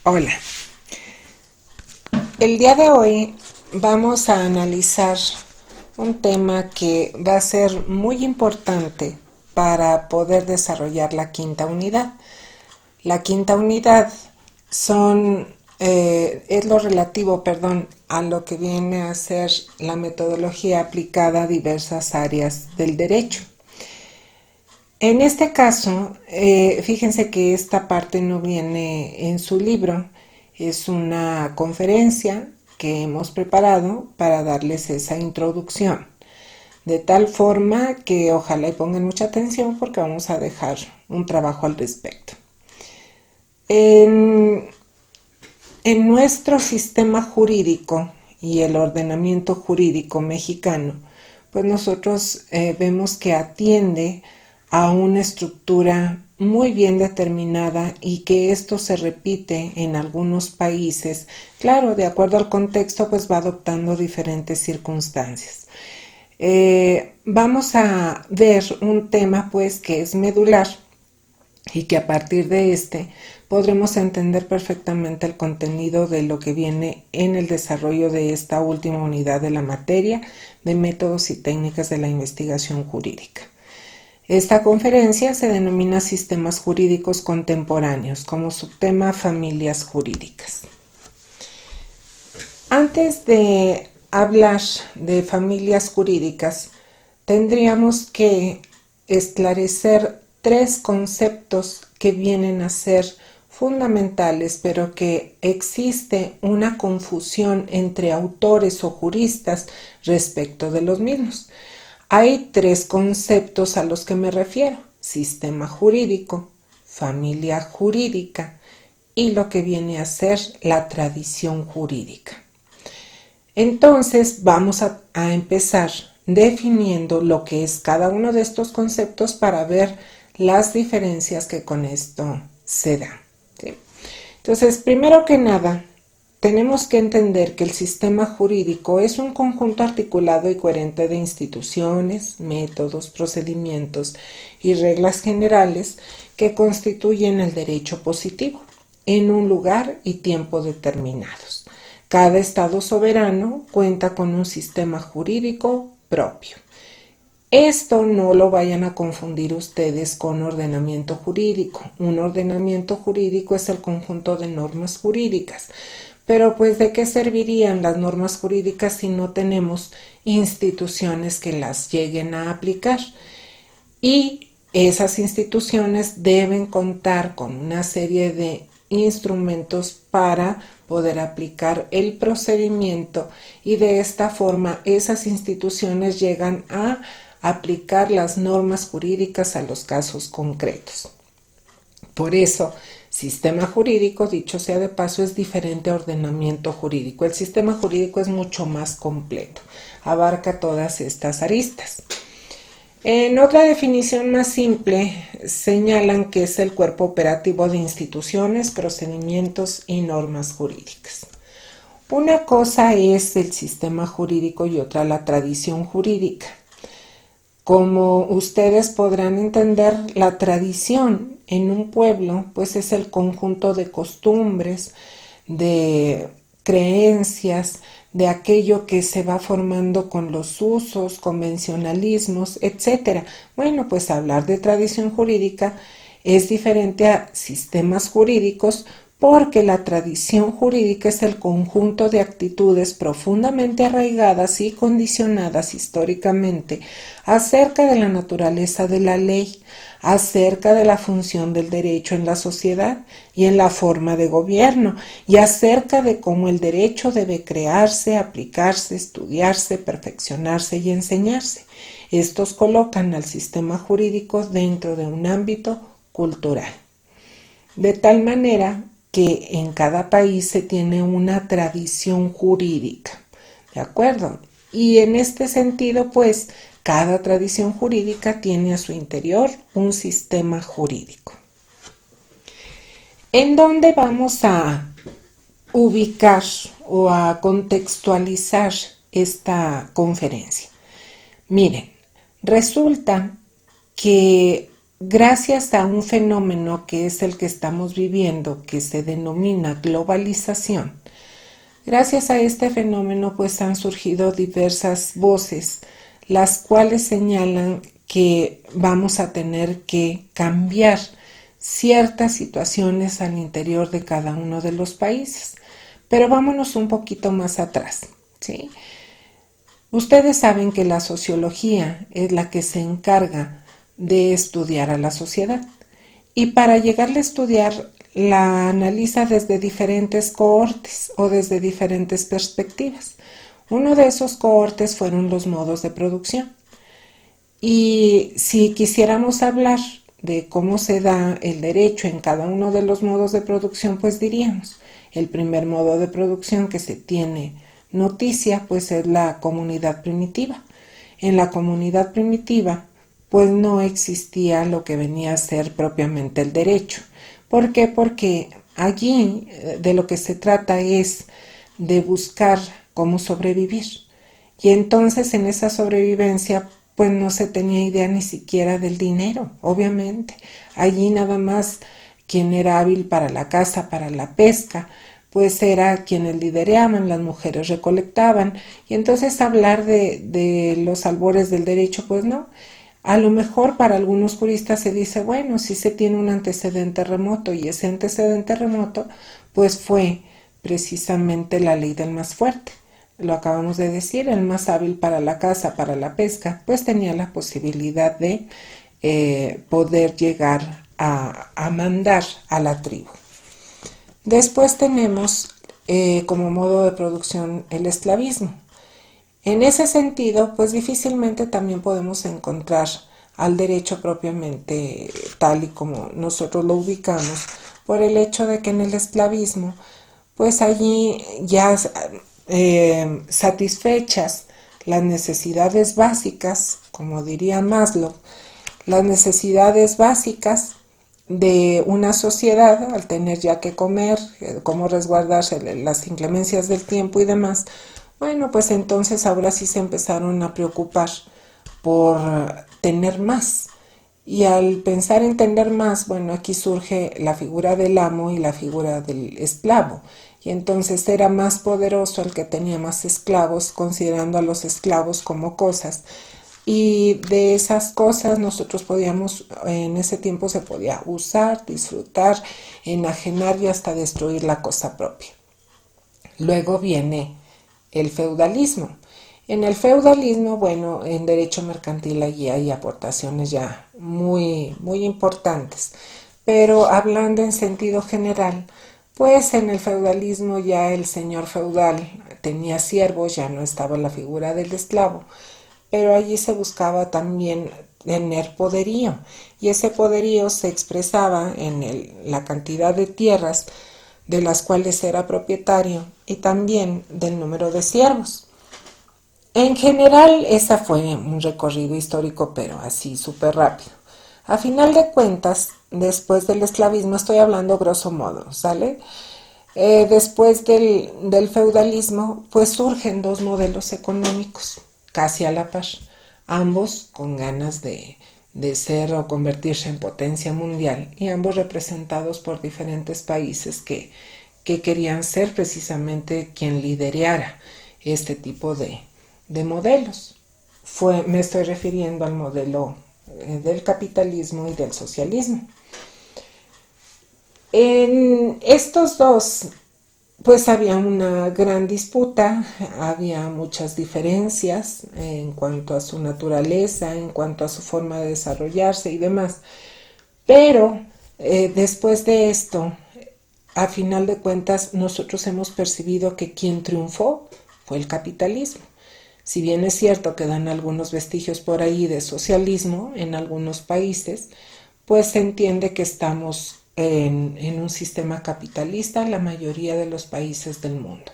Hola, el día de hoy vamos a analizar un tema que va a ser muy importante para poder desarrollar la quinta unidad. La quinta unidad es lo relativo, a lo que viene a ser la metodología aplicada a diversas áreas del derecho. En este caso, fíjense que esta parte no viene en su libro, es una conferencia que hemos preparado para darles esa introducción, de tal forma que ojalá y pongan mucha atención porque vamos a dejar un trabajo al respecto. En, en nuestro sistema jurídico y el ordenamiento jurídico mexicano, pues nosotros vemos que atiende a una estructura muy bien determinada y que esto se repite en algunos países. Claro, de acuerdo al contexto, pues va adoptando diferentes circunstancias. Vamos a ver un tema pues que es medular y que a partir de este podremos entender perfectamente el contenido de lo que viene en el desarrollo de esta última unidad de la materia de métodos y técnicas de la investigación jurídica. Esta conferencia se denomina Sistemas Jurídicos Contemporáneos, como subtema Familias Jurídicas. Antes de hablar de familias jurídicas, tendríamos que esclarecer tres conceptos que vienen a ser fundamentales, pero que existe una confusión entre autores o juristas respecto de los mismos. Hay tres conceptos a los que me refiero: sistema jurídico, familia jurídica y lo que viene a ser la tradición jurídica. Entonces vamos a empezar definiendo lo que es cada uno de estos conceptos para ver las diferencias que con esto se dan, ¿sí? Entonces, primero que nada, tenemos que entender que el sistema jurídico es un conjunto articulado y coherente de instituciones, métodos, procedimientos y reglas generales que constituyen el derecho positivo en un lugar y tiempo determinados. Cada estado soberano cuenta con un sistema jurídico propio. Esto no lo vayan a confundir ustedes con ordenamiento jurídico. Un ordenamiento jurídico es el conjunto de normas jurídicas. Pero pues, ¿de qué servirían las normas jurídicas si no tenemos instituciones que las lleguen a aplicar? Y esas instituciones deben contar con una serie de instrumentos para poder aplicar el procedimiento, y de esta forma esas instituciones llegan a aplicar las normas jurídicas a los casos concretos. Por eso, sistema jurídico, dicho sea de paso, es diferente a ordenamiento jurídico. El sistema jurídico es mucho más completo, abarca todas estas aristas. En otra definición más simple, señalan que es el cuerpo operativo de instituciones, procedimientos y normas jurídicas. Una cosa es el sistema jurídico y otra la tradición jurídica. Como ustedes podrán entender, la tradición en un pueblo pues es el conjunto de costumbres, de creencias, de aquello que se va formando con los usos, convencionalismos, etc. Bueno, pues hablar de tradición jurídica es diferente a sistemas jurídicos, porque la tradición jurídica es el conjunto de actitudes profundamente arraigadas y condicionadas históricamente acerca de la naturaleza de la ley, acerca de la función del derecho en la sociedad y en la forma de gobierno, y acerca de cómo el derecho debe crearse, aplicarse, estudiarse, perfeccionarse y enseñarse. Estos colocan al sistema jurídico dentro de un ámbito cultural, de tal manera que en cada país se tiene una tradición jurídica, ¿de acuerdo? Y en este sentido, pues, cada tradición jurídica tiene a su interior un sistema jurídico. ¿En dónde vamos a ubicar o a contextualizar esta conferencia? Miren, resulta que gracias a un fenómeno que es el que estamos viviendo, que se denomina globalización, gracias a este fenómeno pues han surgido diversas voces, las cuales señalan que vamos a tener que cambiar ciertas situaciones al interior de cada uno de los países. Pero vámonos un poquito más atrás, ¿sí? Ustedes saben que la sociología es la que se encarga de estudiar a la sociedad y para llegarle a estudiar la analiza desde diferentes cohortes o desde diferentes perspectivas. Uno de esos cohortes fueron los modos de producción. Y si quisiéramos hablar de cómo se da el derecho en cada uno de los modos de producción, pues diríamos, el primer modo de producción que se tiene noticia, pues es la comunidad primitiva. En la comunidad primitiva, pues no existía lo que venía a ser propiamente el derecho. ¿Por qué? Porque allí de lo que se trata es de buscar cómo sobrevivir. Y entonces en esa sobrevivencia pues no se tenía idea ni siquiera del dinero, obviamente. Allí nada más quien era hábil para la caza, para la pesca, pues era quienes lidereaban, las mujeres recolectaban. Y entonces hablar de los albores del derecho, pues no. A lo mejor para algunos juristas se dice, bueno, si se tiene un antecedente remoto y ese antecedente remoto pues fue precisamente la ley del más fuerte. Lo acabamos de decir, el más hábil para la caza, para la pesca, pues tenía la posibilidad de poder llegar a mandar a la tribu. Después tenemos como modo de producción el esclavismo. En ese sentido, pues difícilmente también podemos encontrar al derecho propiamente tal y como nosotros lo ubicamos, por el hecho de que en el esclavismo, pues allí ya satisfechas las necesidades básicas, como diría Maslow, las necesidades básicas de una sociedad al tener ya que comer, cómo resguardarse las inclemencias del tiempo y demás. Bueno, pues entonces ahora sí se empezaron a preocupar por tener más. Y al pensar en tener más, bueno, aquí surge la figura del amo y la figura del esclavo. Y entonces era más poderoso el que tenía más esclavos, considerando a los esclavos como cosas. Y de esas cosas nosotros podíamos, en ese tiempo se podía usar, disfrutar, enajenar y hasta destruir la cosa propia. Luego viene el feudalismo. En el feudalismo, bueno, en derecho mercantil allí hay aportaciones ya muy importantes, pero hablando en sentido general, pues en el feudalismo ya el señor feudal tenía siervos, ya no estaba la figura del esclavo, pero allí se buscaba también tener poderío, y ese poderío se expresaba en la cantidad de tierras de las cuales era propietario y también del número de siervos. En general, ese fue un recorrido histórico, pero así súper rápido. A final de cuentas, después del esclavismo, estoy hablando grosso modo, ¿sale? Después del feudalismo, pues surgen dos modelos económicos, casi a la par, ambos con ganas de ser o convertirse en potencia mundial y ambos representados por diferentes países que querían ser precisamente quien liderara este tipo de modelos. Me estoy refiriendo al modelo del capitalismo y del socialismo. En estos dos, pues había una gran disputa, había muchas diferencias en cuanto a su naturaleza, en cuanto a su forma de desarrollarse y demás. Pero después de esto, a final de cuentas, nosotros hemos percibido que quien triunfó fue el capitalismo. Si bien es cierto que dan algunos vestigios por ahí de socialismo en algunos países, pues se entiende que estamos en un sistema capitalista en la mayoría de los países del mundo.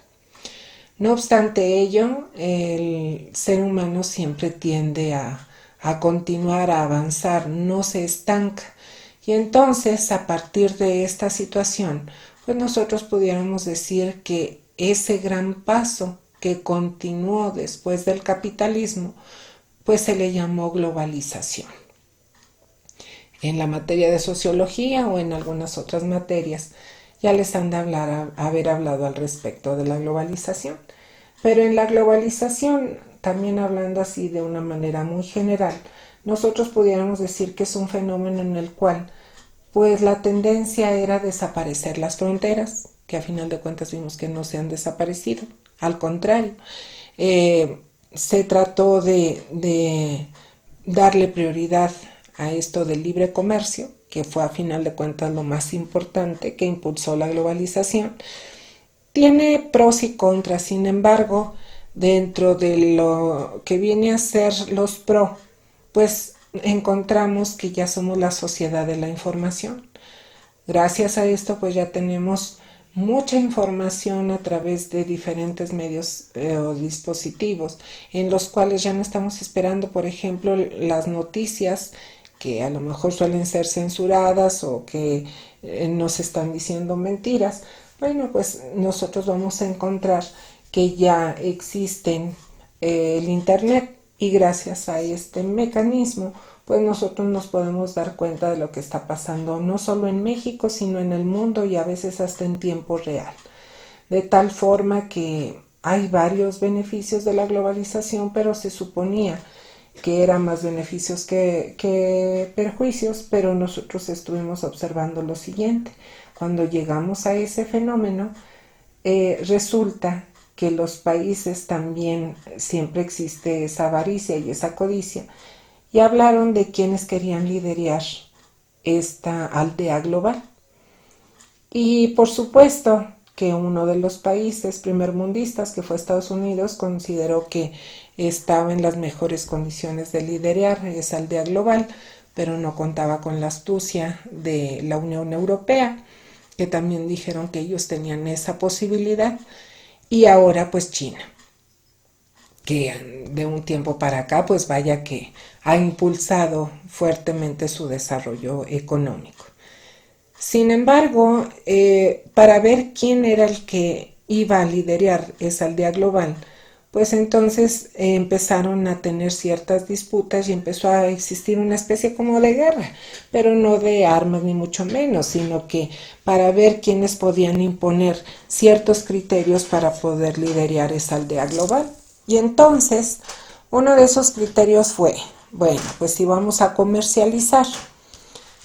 No obstante ello, el ser humano siempre tiende a continuar, a avanzar, no se estanca. Y entonces, a partir de esta situación, pues nosotros pudiéramos decir que ese gran paso que continuó después del capitalismo, pues se le llamó globalización. en la materia de sociología o en algunas otras materias, ya les han de haber hablado al respecto de la globalización. Pero en la globalización, también hablando así de una manera muy general, nosotros pudiéramos decir que es un fenómeno en el cual pues la tendencia era desaparecer las fronteras, que a final de cuentas vimos que no se han desaparecido, al contrario, se trató de darle prioridad a esto del libre comercio, que fue a final de cuentas lo más importante que impulsó la globalización. Tiene pros y contras, sin embargo, dentro de lo que viene a ser los pro, pues encontramos que ya somos la sociedad de la información. Gracias a esto, pues ya tenemos mucha información a través de diferentes medios o dispositivos, en los cuales ya no estamos esperando, por ejemplo, las noticias que a lo mejor suelen ser censuradas o que nos están diciendo mentiras. Bueno, pues nosotros vamos a encontrar que ya existen el Internet, y gracias a este mecanismo pues nosotros nos podemos dar cuenta de lo que está pasando no solo en México, sino en el mundo, y a veces hasta en tiempo real. De tal forma que hay varios beneficios de la globalización, pero se suponía que eran más beneficios que perjuicios, pero nosotros estuvimos observando lo siguiente. Cuando llegamos a ese fenómeno, resulta que los países también siempre existe esa avaricia y esa codicia, y hablaron de quienes querían liderar esta aldea global. Y por supuesto que uno de los países primermundistas, que fue Estados Unidos, consideró que estaba en las mejores condiciones de liderar esa aldea global, pero no contaba con la astucia de la Unión Europea, que también dijeron que ellos tenían esa posibilidad, y ahora pues China, que de un tiempo para acá pues vaya que ha impulsado fuertemente su desarrollo económico. Sin embargo, para ver quién era el que iba a liderar esa aldea global, pues entonces empezaron a tener ciertas disputas y empezó a existir una especie como de guerra, pero no de armas ni mucho menos, sino que para ver quiénes podían imponer ciertos criterios para poder liderar esa aldea global. Y entonces, uno de esos criterios fue, bueno, pues si vamos a comercializar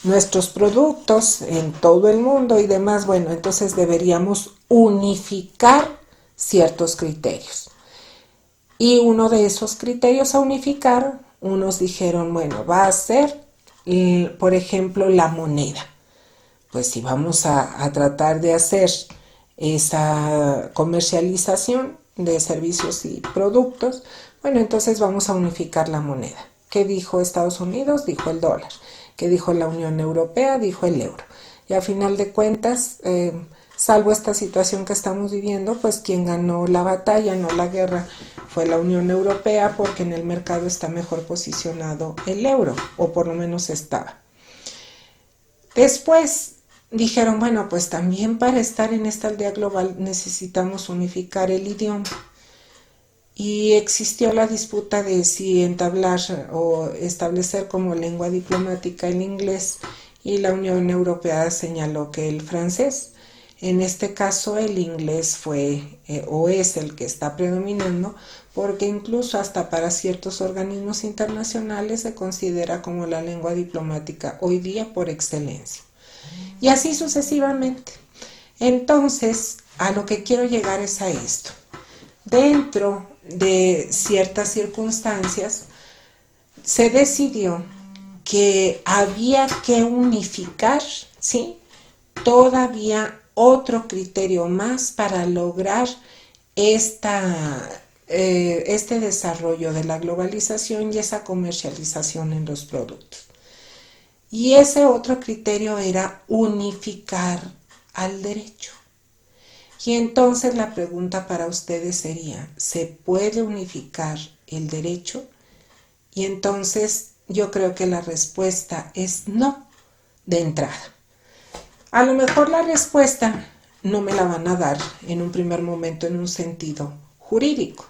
nuestros productos en todo el mundo y demás, bueno, entonces deberíamos unificar ciertos criterios. Y uno de esos criterios a unificar, unos dijeron, bueno, va a ser, por ejemplo, la moneda. Pues si vamos a tratar de hacer esa comercialización de servicios y productos, bueno, entonces vamos a unificar la moneda. ¿Qué dijo Estados Unidos? Dijo el dólar. ¿Qué dijo la Unión Europea? Dijo el euro. Y a final de cuentas, salvo esta situación que estamos viviendo, pues quien ganó la batalla, no la guerra, fue la Unión Europea, porque en el mercado está mejor posicionado el euro, o por lo menos estaba. Después dijeron, bueno, pues también para estar en esta aldea global necesitamos unificar el idioma. Y existió la disputa de si entablar o establecer como lengua diplomática el inglés, y la Unión Europea señaló que el francés. En este caso el inglés fue o es el que está predominando, porque incluso hasta para ciertos organismos internacionales se considera como la lengua diplomática hoy día por excelencia. Y así sucesivamente. Entonces, a lo que quiero llegar es a esto. Dentro de ciertas circunstancias, se decidió que había que unificar, ¿sí?, todavía otro criterio más para lograr este desarrollo de la globalización y esa comercialización en los productos. Y ese otro criterio era unificar al derecho. Y entonces la pregunta para ustedes sería, ¿se puede unificar el derecho? Y entonces yo creo que la respuesta es no, de entrada. A lo mejor la respuesta no me la van a dar en un primer momento en un sentido jurídico.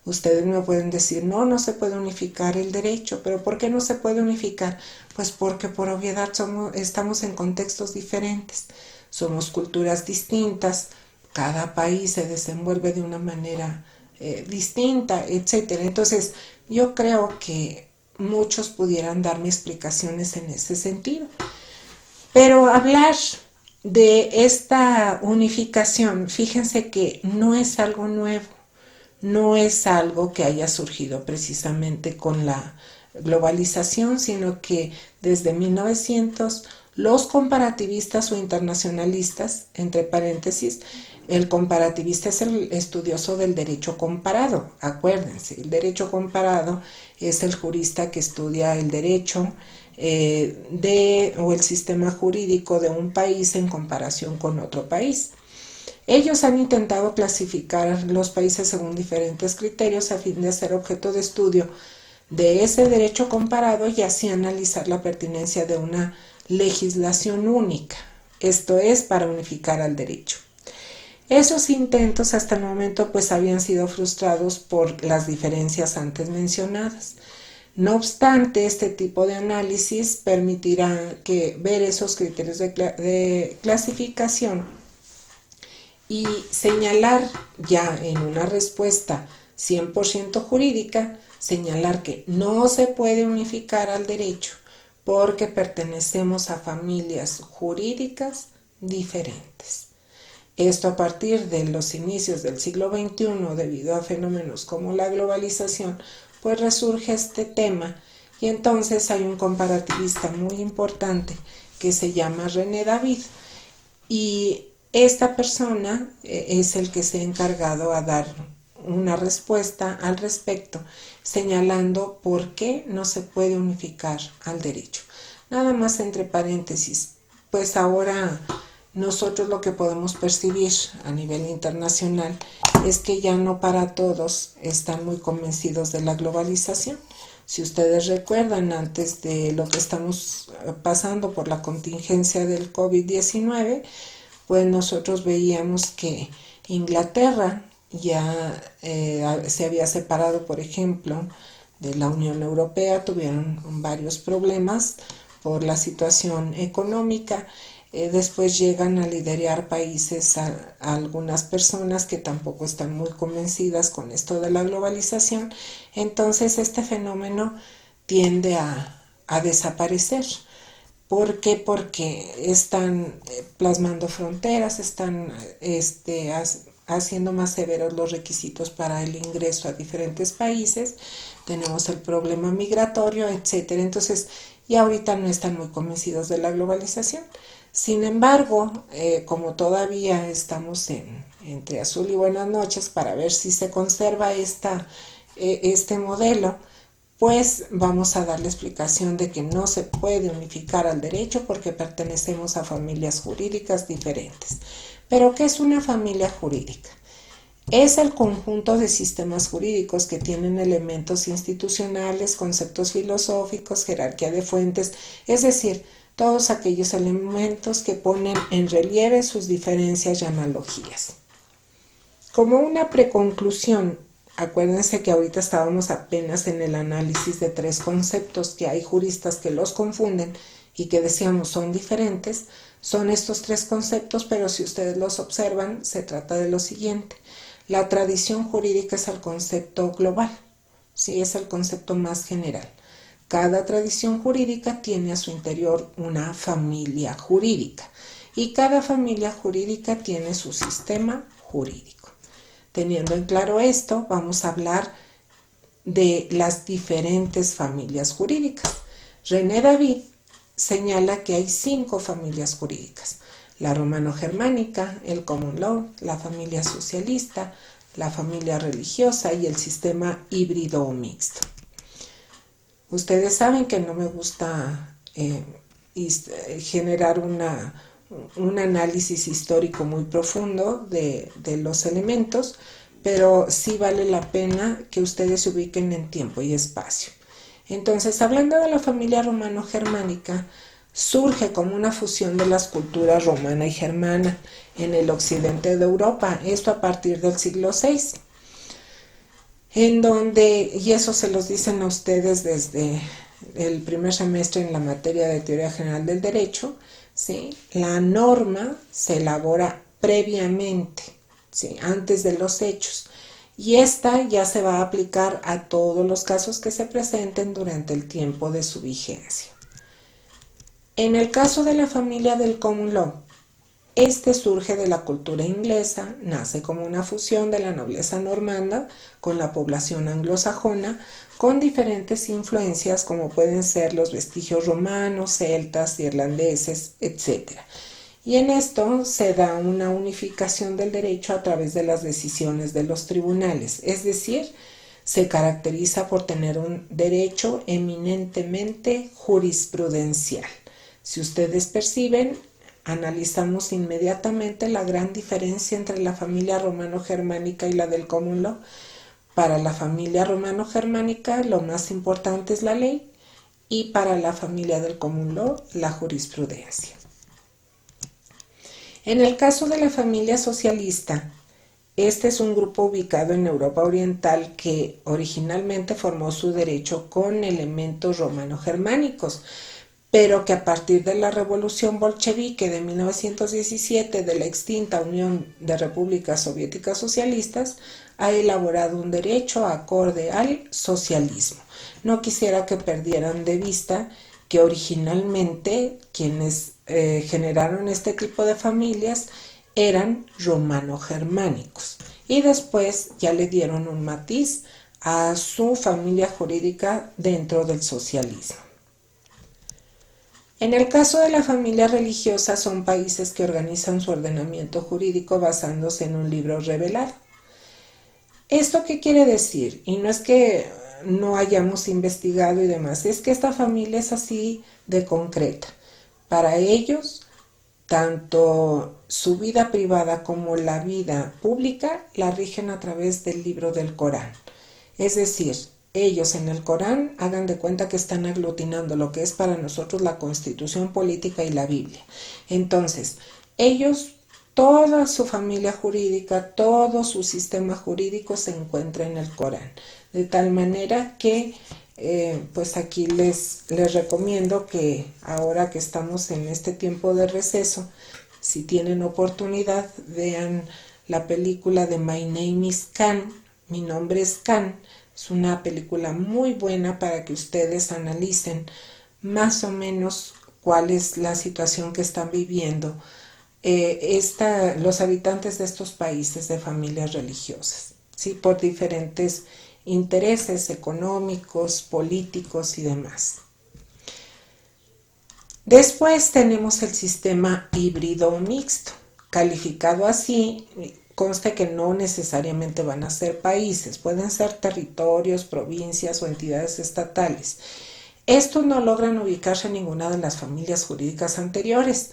Ustedes me pueden decir, no, no se puede unificar el derecho, pero ¿por qué no se puede unificar? Pues porque por obviedad estamos en contextos diferentes, somos culturas distintas, cada país se desenvuelve de una manera distinta, etcétera. Entonces, yo creo que muchos pudieran darme explicaciones en ese sentido. Pero hablar de esta unificación, fíjense que no es algo nuevo, no es algo que haya surgido precisamente con la globalización, sino que desde 1900 los comparativistas o internacionalistas, entre paréntesis, el comparativista es el estudioso del derecho comparado, acuérdense, el derecho comparado es el jurista que estudia el derecho o el sistema jurídico de un país en comparación con otro país. Ellos han intentado clasificar los países según diferentes criterios a fin de ser objeto de estudio de ese derecho comparado y así analizar la pertinencia de una legislación única, esto es, para unificar al derecho. Esos intentos hasta el momento pues habían sido frustrados por las diferencias antes mencionadas. No obstante, este tipo de análisis permitirá ver esos criterios de clasificación y señalar ya en una respuesta 100% jurídica, señalar que no se puede unificar al derecho porque pertenecemos a familias jurídicas diferentes. Esto a partir de los inicios del siglo XXI, debido a fenómenos como la globalización, pues resurge este tema y entonces hay un comparativista muy importante que se llama René David y esta persona es el que se ha encargado a dar una respuesta al respecto, señalando por qué no se puede unificar al derecho. Nada más entre paréntesis, pues ahora nosotros lo que podemos percibir a nivel internacional es que ya no para todos están muy convencidos de la globalización. Si ustedes recuerdan, antes de lo que estamos pasando por la contingencia del COVID-19, pues nosotros veíamos que Inglaterra ya se había separado, por ejemplo, de la Unión Europea, tuvieron varios problemas por la situación económica. Después llegan a liderar países a algunas personas que tampoco están muy convencidas con esto de la globalización. Entonces este fenómeno tiende a desaparecer. ¿Por qué? Porque están plasmando fronteras, están haciendo más severos los requisitos para el ingreso a diferentes países, tenemos el problema migratorio, etcétera. Entonces, ya ahorita no están muy convencidos de la globalización. Sin embargo, como todavía estamos entre azul y buenas noches para ver si se conserva este modelo, pues vamos a dar la explicación de que no se puede unificar al derecho porque pertenecemos a familias jurídicas diferentes. ¿Pero qué es una familia jurídica? Es el conjunto de sistemas jurídicos que tienen elementos institucionales, conceptos filosóficos, jerarquía de fuentes, es decir, todos aquellos elementos que ponen en relieve sus diferencias y analogías. Como una preconclusión, acuérdense que ahorita estábamos apenas en el análisis de tres conceptos que hay juristas que los confunden y que decíamos son diferentes. Son estos tres conceptos, pero si ustedes los observan, se trata de lo siguiente. La tradición jurídica es el concepto global, sí, es el concepto más general. Cada tradición jurídica tiene a su interior una familia jurídica y cada familia jurídica tiene su sistema jurídico. Teniendo en claro esto, vamos a hablar de las diferentes familias jurídicas. René David señala que hay 5 familias jurídicas: la romano-germánica, el common law, la familia socialista, la familia religiosa y el sistema híbrido o mixto. Ustedes saben que no me gusta generar un análisis histórico muy profundo de los elementos, pero sí vale la pena que ustedes se ubiquen en tiempo y espacio. Entonces, hablando de la familia romano-germánica, surge como una fusión de las culturas romana y germana en el occidente de Europa, esto a partir del siglo VI. en donde, y eso se los dicen a ustedes desde el primer semestre en la materia de Teoría General del Derecho, ¿sí? La norma se elabora previamente, ¿sí? Antes de los hechos, y esta ya se va a aplicar a todos los casos que se presenten durante el tiempo de su vigencia. En el caso de la familia del Common Law, este surge de la cultura inglesa, nace como una fusión de la nobleza normanda con la población anglosajona, con diferentes influencias como pueden ser los vestigios romanos, celtas, irlandeses, etc. Y en esto se da una unificación del derecho a través de las decisiones de los tribunales, es decir, se caracteriza por tener un derecho eminentemente jurisprudencial. Si ustedes perciben, analizamos inmediatamente la gran diferencia entre la familia romano-germánica y la del Common Law. Para la familia romano-germánica lo más importante es la ley y para la familia del Common Law la jurisprudencia. En el caso de la familia socialista, este es un grupo ubicado en Europa Oriental que originalmente formó su derecho con elementos romano-germánicos, pero que a partir de la revolución bolchevique de 1917 de la extinta Unión de Repúblicas Soviéticas Socialistas ha elaborado un derecho acorde al socialismo. No quisiera que perdieran de vista que originalmente quienes generaron este tipo de familias eran romano-germánicos y después ya le dieron un matiz a su familia jurídica dentro del socialismo. En el caso de la familia religiosa son países que organizan su ordenamiento jurídico basándose en un libro revelado. ¿Esto qué quiere decir? Y no es que no hayamos investigado y demás, es que esta familia es así de concreta. Para ellos, tanto su vida privada como la vida pública la rigen a través del libro del Corán. Es decir, ellos en el Corán hagan de cuenta que están aglutinando lo que es para nosotros la Constitución política y la Biblia. Entonces, ellos, toda su familia jurídica, todo su sistema jurídico se encuentra en el Corán. De tal manera que pues aquí les recomiendo que ahora que estamos en este tiempo de receso, si tienen oportunidad, vean la película de My Name is Khan, mi nombre es Khan. Es una película muy buena para que ustedes analicen más o menos cuál es la situación que están viviendo los habitantes de estos países de familias religiosas, ¿sí? Por diferentes intereses económicos, políticos y demás. Después tenemos el sistema híbrido mixto, calificado así. Conste que no necesariamente van a ser países, pueden ser territorios, provincias o entidades estatales. Estos no logran ubicarse en ninguna de las familias jurídicas anteriores,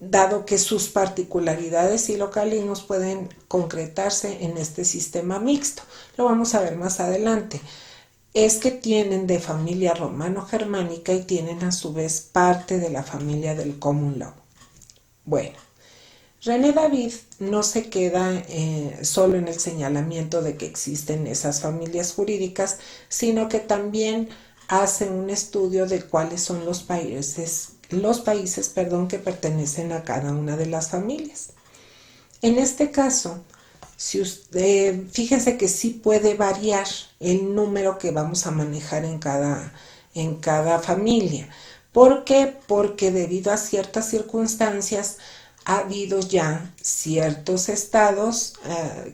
dado que sus particularidades y localismos pueden concretarse en este sistema mixto. Lo vamos a ver más adelante. Es que tienen de familia romano-germánica y tienen a su vez parte de la familia del Common Law. Bueno, René David no se queda solo en el señalamiento de que existen esas familias jurídicas, sino que también hace un estudio de cuáles son los países que pertenecen a cada una de las familias. En este caso, si usted, fíjense que sí puede variar el número que vamos a manejar en cada familia. ¿Por qué? Porque debido a ciertas circunstancias ha habido ya ciertos estados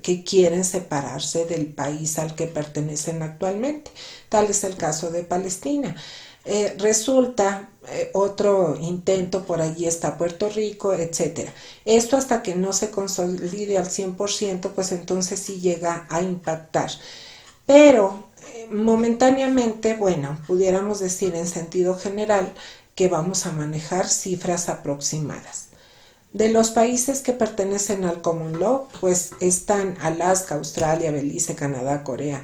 que quieren separarse del país al que pertenecen actualmente. Tal es el caso de Palestina. Resulta otro intento, por allí está Puerto Rico, etcétera. Esto hasta que no se consolide al 100%, pues entonces sí llega a impactar. Pero momentáneamente, bueno, pudiéramos decir en sentido general que vamos a manejar cifras aproximadas. De los países que pertenecen al Common Law, pues están Alaska, Australia, Belice, Canadá, Corea,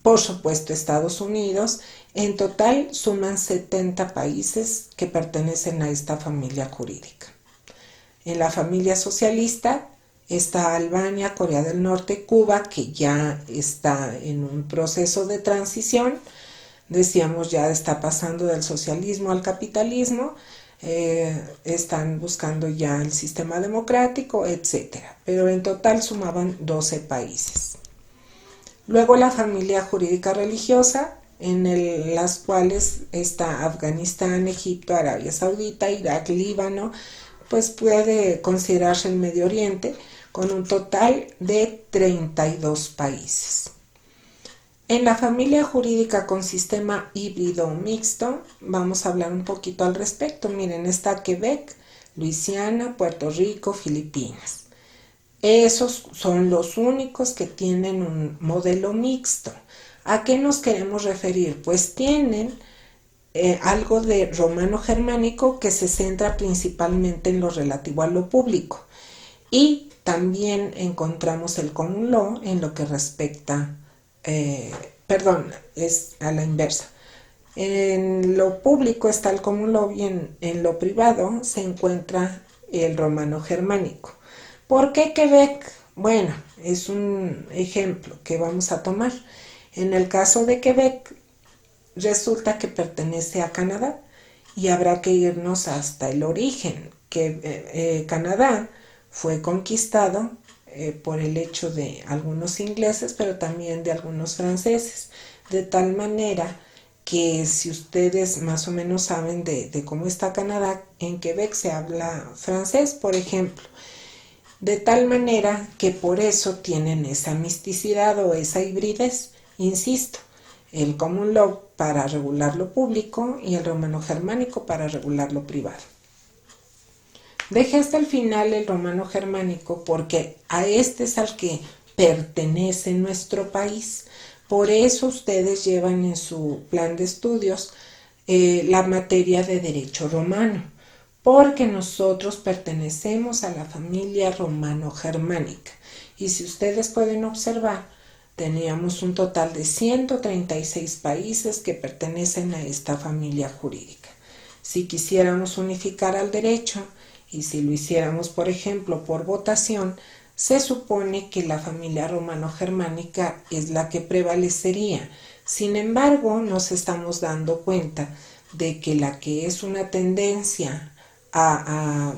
por supuesto Estados Unidos. En total suman 70 países que pertenecen a esta familia jurídica. En la familia socialista Está Albania, Corea del Norte, Cuba, que ya está en un proceso de transición. Decíamos, ya está pasando del socialismo al capitalismo, están buscando ya el sistema democrático, etcétera. Pero en total sumaban 12 países. Luego la familia jurídica religiosa, las cuales está Afganistán, Egipto, Arabia Saudita, Irak, Líbano, pues puede considerarse el Medio Oriente, con un total de 32 países. En la familia jurídica con sistema híbrido o mixto, vamos a hablar un poquito al respecto. Miren, está Quebec, Luisiana, Puerto Rico, Filipinas. Esos son los únicos que tienen un modelo mixto. ¿A qué nos queremos referir? Pues tienen algo de romano germánico que se centra principalmente en lo relativo a lo público. Y también encontramos el common law en lo que respecta, es a la inversa. En lo público está el common law y en lo privado se encuentra el romano germánico. ¿Por qué Quebec? Bueno, es un ejemplo que vamos a tomar. En el caso de Quebec, resulta que pertenece a Canadá y habrá que irnos hasta el origen, que Canadá fue conquistado por el hecho de algunos ingleses, pero también de algunos franceses, de tal manera que si ustedes más o menos saben de cómo está Canadá, en Quebec se habla francés, por ejemplo, de tal manera que por eso tienen esa misticidad o esa hibridez, insisto, el common law para regular lo público y el romano germánico para regular lo privado. Dejé hasta el final el romano germánico porque a este es al que pertenece nuestro país. Por eso ustedes llevan en su plan de estudios la materia de derecho romano, porque nosotros pertenecemos a la familia romano-germánica. Y si ustedes pueden observar, teníamos un total de 136 países que pertenecen a esta familia jurídica. Si quisiéramos unificar al derecho, y si lo hiciéramos, por ejemplo, por votación, se supone que la familia romano-germánica es la que prevalecería. Sin embargo, nos estamos dando cuenta de que la que es una tendencia a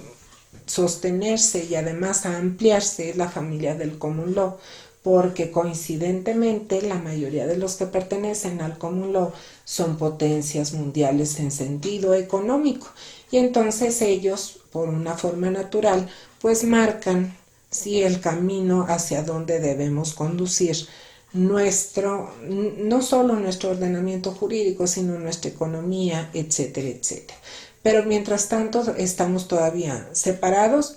sostenerse y además a ampliarse es la familia del common law, porque coincidentemente la mayoría de los que pertenecen al common law son potencias mundiales en sentido económico, y entonces ellos, por una forma natural, pues marcan el camino hacia donde debemos conducir no solo nuestro ordenamiento jurídico, sino nuestra economía, etcétera, etcétera. Pero mientras tanto estamos todavía separados.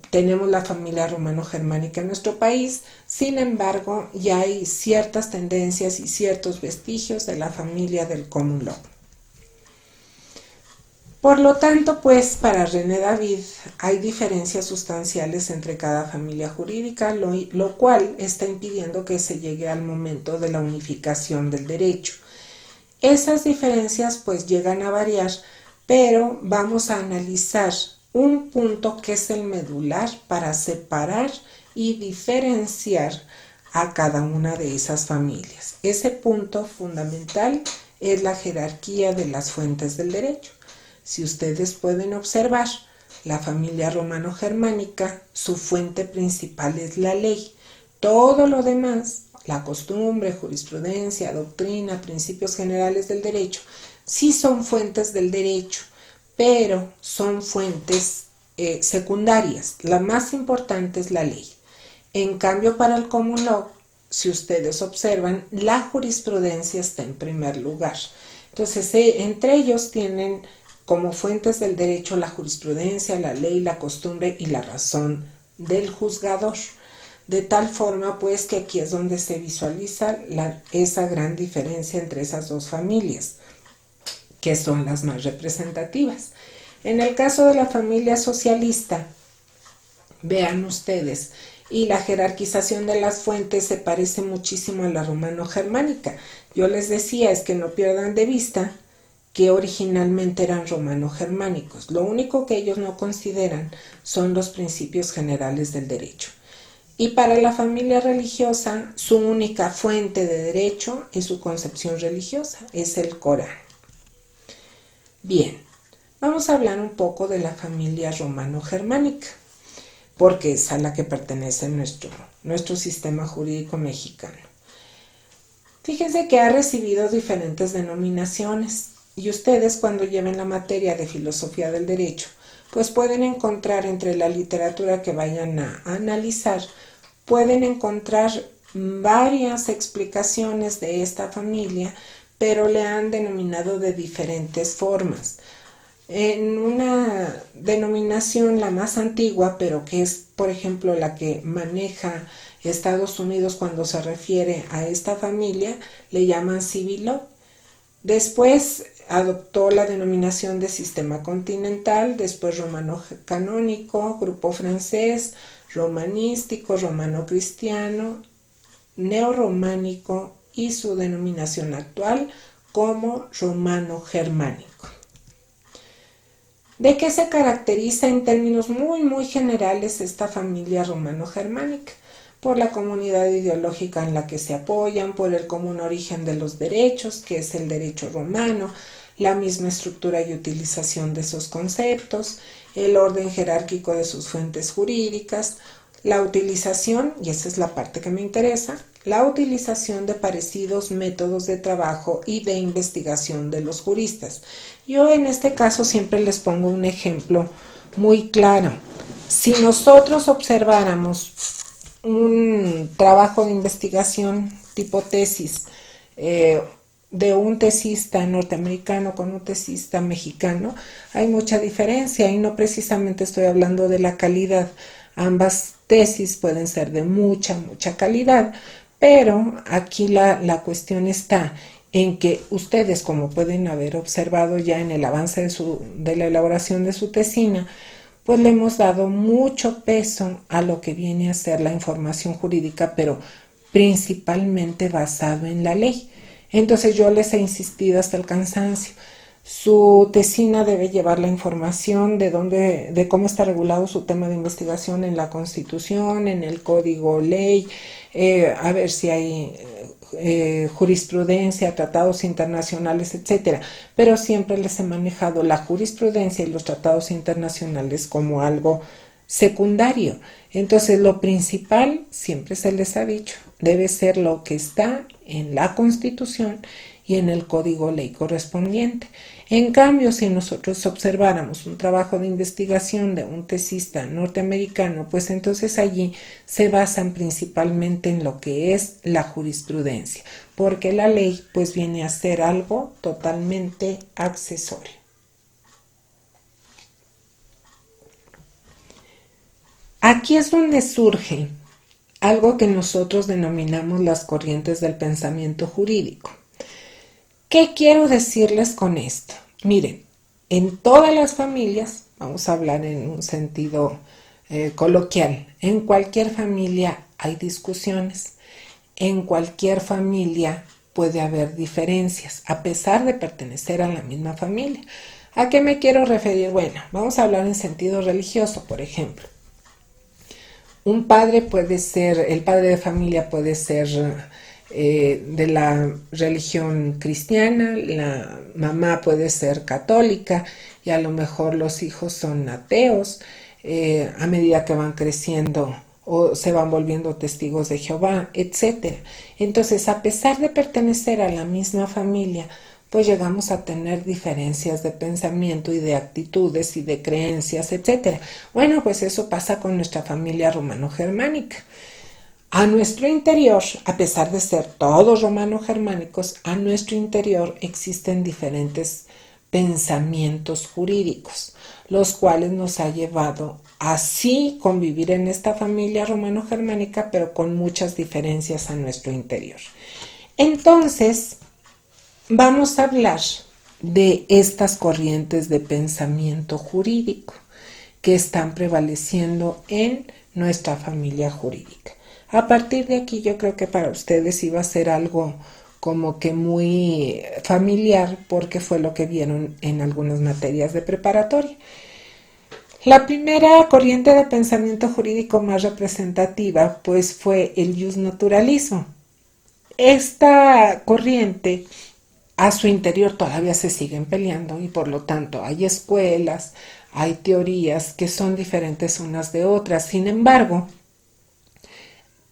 Tenemos la familia romano-germánica en nuestro país, sin embargo, ya hay ciertas tendencias y ciertos vestigios de la familia del common law. Por lo tanto, pues, para René David hay diferencias sustanciales entre cada familia jurídica, lo cual está impidiendo que se llegue al momento de la unificación del derecho. Esas diferencias, pues, llegan a variar, pero vamos a analizar un punto que es el medular para separar y diferenciar a cada una de esas familias. Ese punto fundamental es la jerarquía de las fuentes del derecho. Si ustedes pueden observar, la familia romano-germánica, su fuente principal es la ley. Todo lo demás, la costumbre, jurisprudencia, doctrina, principios generales del derecho, sí son fuentes del derecho, pero son fuentes secundarias. La más importante es la ley. En cambio, para el common law, si ustedes observan, la jurisprudencia está en primer lugar. Entonces, entre ellos tienen como fuentes del derecho la jurisprudencia, la ley, la costumbre y la razón del juzgador. De tal forma, pues, que aquí es donde se visualiza esa gran diferencia entre esas dos familias, que son las más representativas. En el caso de la familia socialista, vean ustedes, y la jerarquización de las fuentes se parece muchísimo a la romano-germánica. Yo les decía, es que no pierdan de vista que originalmente eran romano-germánicos. Lo único que ellos no consideran son los principios generales del derecho. Y para la familia religiosa, su única fuente de derecho es su concepción religiosa, es el Corán. Bien, vamos a hablar un poco de la familia romano-germánica, porque es a la que pertenece nuestro sistema jurídico mexicano. Fíjense que ha recibido diferentes denominaciones y ustedes cuando lleven la materia de filosofía del derecho, pues pueden encontrar entre la literatura que vayan a analizar, pueden encontrar varias explicaciones de esta familia, pero le han denominado de diferentes formas. En una denominación, la más antigua, pero que es, por ejemplo, la que maneja Estados Unidos cuando se refiere a esta familia, le llaman civil law. Después adoptó la denominación de sistema continental, después romano canónico, grupo francés, romanístico, romano cristiano, neorrománico y su denominación actual como romano germánico. ¿De qué se caracteriza en términos muy generales esta familia romano-germánica? Por la comunidad ideológica en la que se apoyan, por el común origen de los derechos, que es el derecho romano, la misma estructura y utilización de esos conceptos, el orden jerárquico de sus fuentes jurídicas, la utilización, y esa es la parte que me interesa, la utilización de parecidos métodos de trabajo y de investigación de los juristas. Yo en este caso siempre les pongo un ejemplo muy claro. Si nosotros observáramos un trabajo de investigación tipo tesis de un tesista norteamericano con un tesista mexicano, hay mucha diferencia y no precisamente estoy hablando de la calidad. Ambas tesis pueden ser de mucha calidad, pero aquí la cuestión está en que ustedes, como pueden haber observado ya en el avance de la elaboración de su tesina, pues le hemos dado mucho peso a lo que viene a ser la información jurídica, pero principalmente basado en la ley. Entonces yo les he insistido hasta el cansancio. Su tesina debe llevar la información de cómo está regulado su tema de investigación en la Constitución, en el Código Ley, a ver si hay jurisprudencia, tratados internacionales, etcétera. Pero siempre les he manejado la jurisprudencia y los tratados internacionales como algo secundario. Entonces, lo principal, siempre se les ha dicho, debe ser lo que está en la Constitución y en el Código Ley correspondiente. En cambio, si nosotros observáramos un trabajo de investigación de un tesista norteamericano, pues entonces allí se basan principalmente en lo que es la jurisprudencia, porque la ley pues viene a ser algo totalmente accesorio. Aquí es donde surge algo que nosotros denominamos las corrientes del pensamiento jurídico. ¿Qué quiero decirles con esto? Miren, en todas las familias, vamos a hablar en un sentido coloquial, en cualquier familia hay discusiones, en cualquier familia puede haber diferencias, a pesar de pertenecer a la misma familia. ¿A qué me quiero referir? Bueno, vamos a hablar en sentido religioso, por ejemplo. Un padre puede ser, el padre de familia puede ser de la religión cristiana, la mamá puede ser católica y a lo mejor los hijos son ateos a medida que van creciendo o se van volviendo testigos de Jehová, etc. Entonces, a pesar de pertenecer a la misma familia, pues llegamos a tener diferencias de pensamiento y de actitudes y de creencias, etc. Bueno, pues eso pasa con nuestra familia romano-germánica. A nuestro interior, a pesar de ser todos romano-germánicos, a nuestro interior existen diferentes pensamientos jurídicos, los cuales nos ha llevado a sí convivir en esta familia romano-germánica, pero con muchas diferencias a nuestro interior. Entonces, vamos a hablar de estas corrientes de pensamiento jurídico que están prevaleciendo en nuestra familia jurídica. A partir de aquí yo creo que para ustedes iba a ser algo como que muy familiar porque fue lo que vieron en algunas materias de preparatoria. La primera corriente de pensamiento jurídico más representativa pues fue el justnaturalismo. Esta corriente a su interior todavía se siguen peleando y por lo tanto hay escuelas, hay teorías que son diferentes unas de otras. Sin embargo,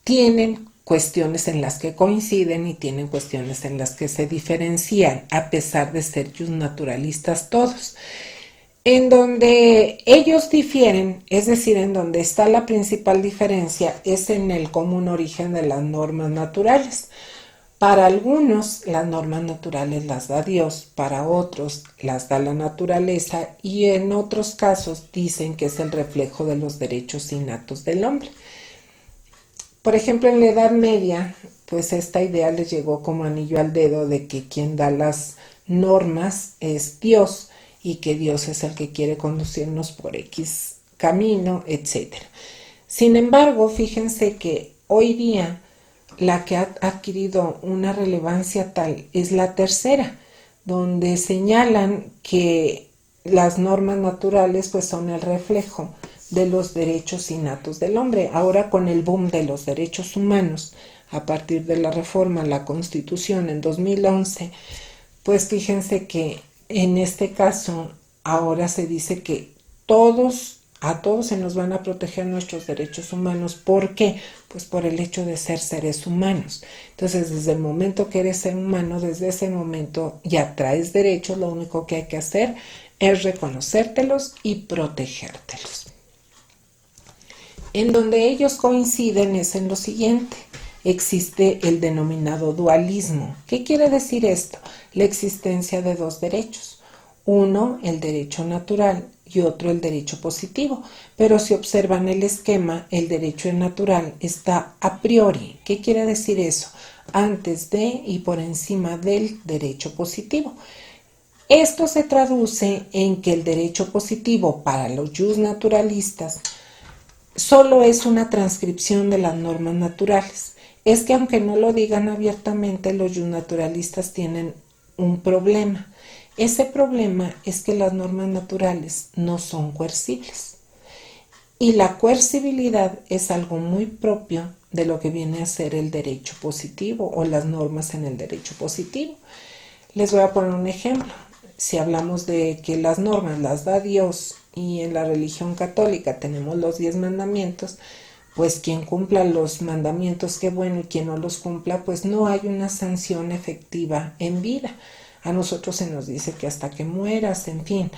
tienen cuestiones en las que coinciden y tienen cuestiones en las que se diferencian, a pesar de ser justnaturalistas todos. En donde ellos difieren, es decir, en donde está la principal diferencia, es en el común origen de las normas naturales. Para algunos las normas naturales las da Dios, para otros las da la naturaleza y en otros casos dicen que es el reflejo de los derechos innatos del hombre. Por ejemplo, en la Edad Media, pues esta idea les llegó como anillo al dedo de que quien da las normas es Dios y que Dios es el que quiere conducirnos por X camino, etc. Sin embargo, fíjense que hoy día la que ha adquirido una relevancia tal es la tercera, donde señalan que las normas naturales pues son el reflejo de los derechos innatos del hombre. Ahora con el boom de los derechos humanos, a partir de la reforma a la Constitución en 2011, pues fíjense que en este caso ahora se dice que a todos se nos van a proteger nuestros derechos humanos. ¿Por qué? Pues por el hecho de ser seres humanos. Entonces, desde el momento que eres ser humano, desde ese momento ya traes derechos, lo único que hay que hacer es reconocértelos y protegértelos. En donde ellos coinciden es en lo siguiente. Existe el denominado dualismo. ¿Qué quiere decir esto? La existencia de dos derechos. Uno, el derecho natural y otro, el derecho positivo. Pero si observan el esquema, el derecho natural está a priori. ¿Qué quiere decir eso? Antes de y por encima del derecho positivo. Esto se traduce en que el derecho positivo para los justnaturalistas solo es una transcripción de las normas naturales. Es que aunque no lo digan abiertamente, los justnaturalistas tienen un problema. Ese problema es que las normas naturales no son coercibles. Y la coercibilidad es algo muy propio de lo que viene a ser el derecho positivo o las normas en el derecho positivo. Les voy a poner un ejemplo. Si hablamos de que las normas las da Dios y en la religión católica tenemos los 10 mandamientos, pues quien cumpla los mandamientos, qué bueno, y quien no los cumpla, pues no hay una sanción efectiva en vida. A nosotros se nos dice que hasta que mueras, en fin,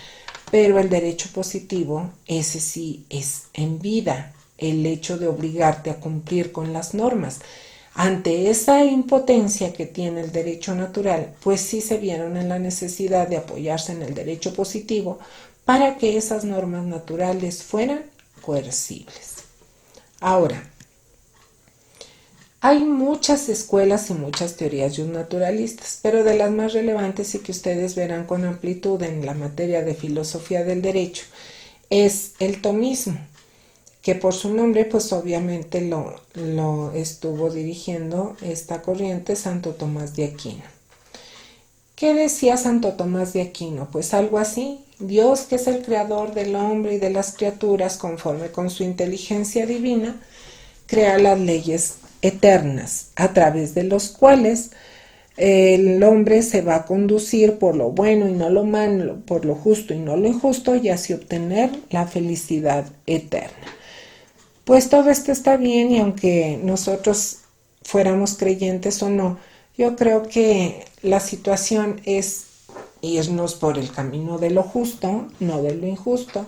pero el derecho positivo, ese sí es en vida, el hecho de obligarte a cumplir con las normas. Ante esa impotencia que tiene el derecho natural, pues sí se vieron en la necesidad de apoyarse en el derecho positivo para que esas normas naturales fueran coercibles. Ahora, hay muchas escuelas y muchas teorías justnaturalistas, pero de las más relevantes y que ustedes verán con amplitud en la materia de filosofía del derecho es el tomismo, que por su nombre pues obviamente lo estuvo dirigiendo esta corriente Santo Tomás de Aquino. ¿Qué decía Santo Tomás de Aquino? Pues algo así: Dios, que es el creador del hombre y de las criaturas conforme con su inteligencia divina, crea las leyes eternas a través de los cuales el hombre se va a conducir por lo bueno y no lo malo, por lo justo y no lo injusto, y así obtener la felicidad eterna. Pues todo esto está bien, y aunque nosotros fuéramos creyentes o no, yo creo que la situación es irnos por el camino de lo justo, no de lo injusto,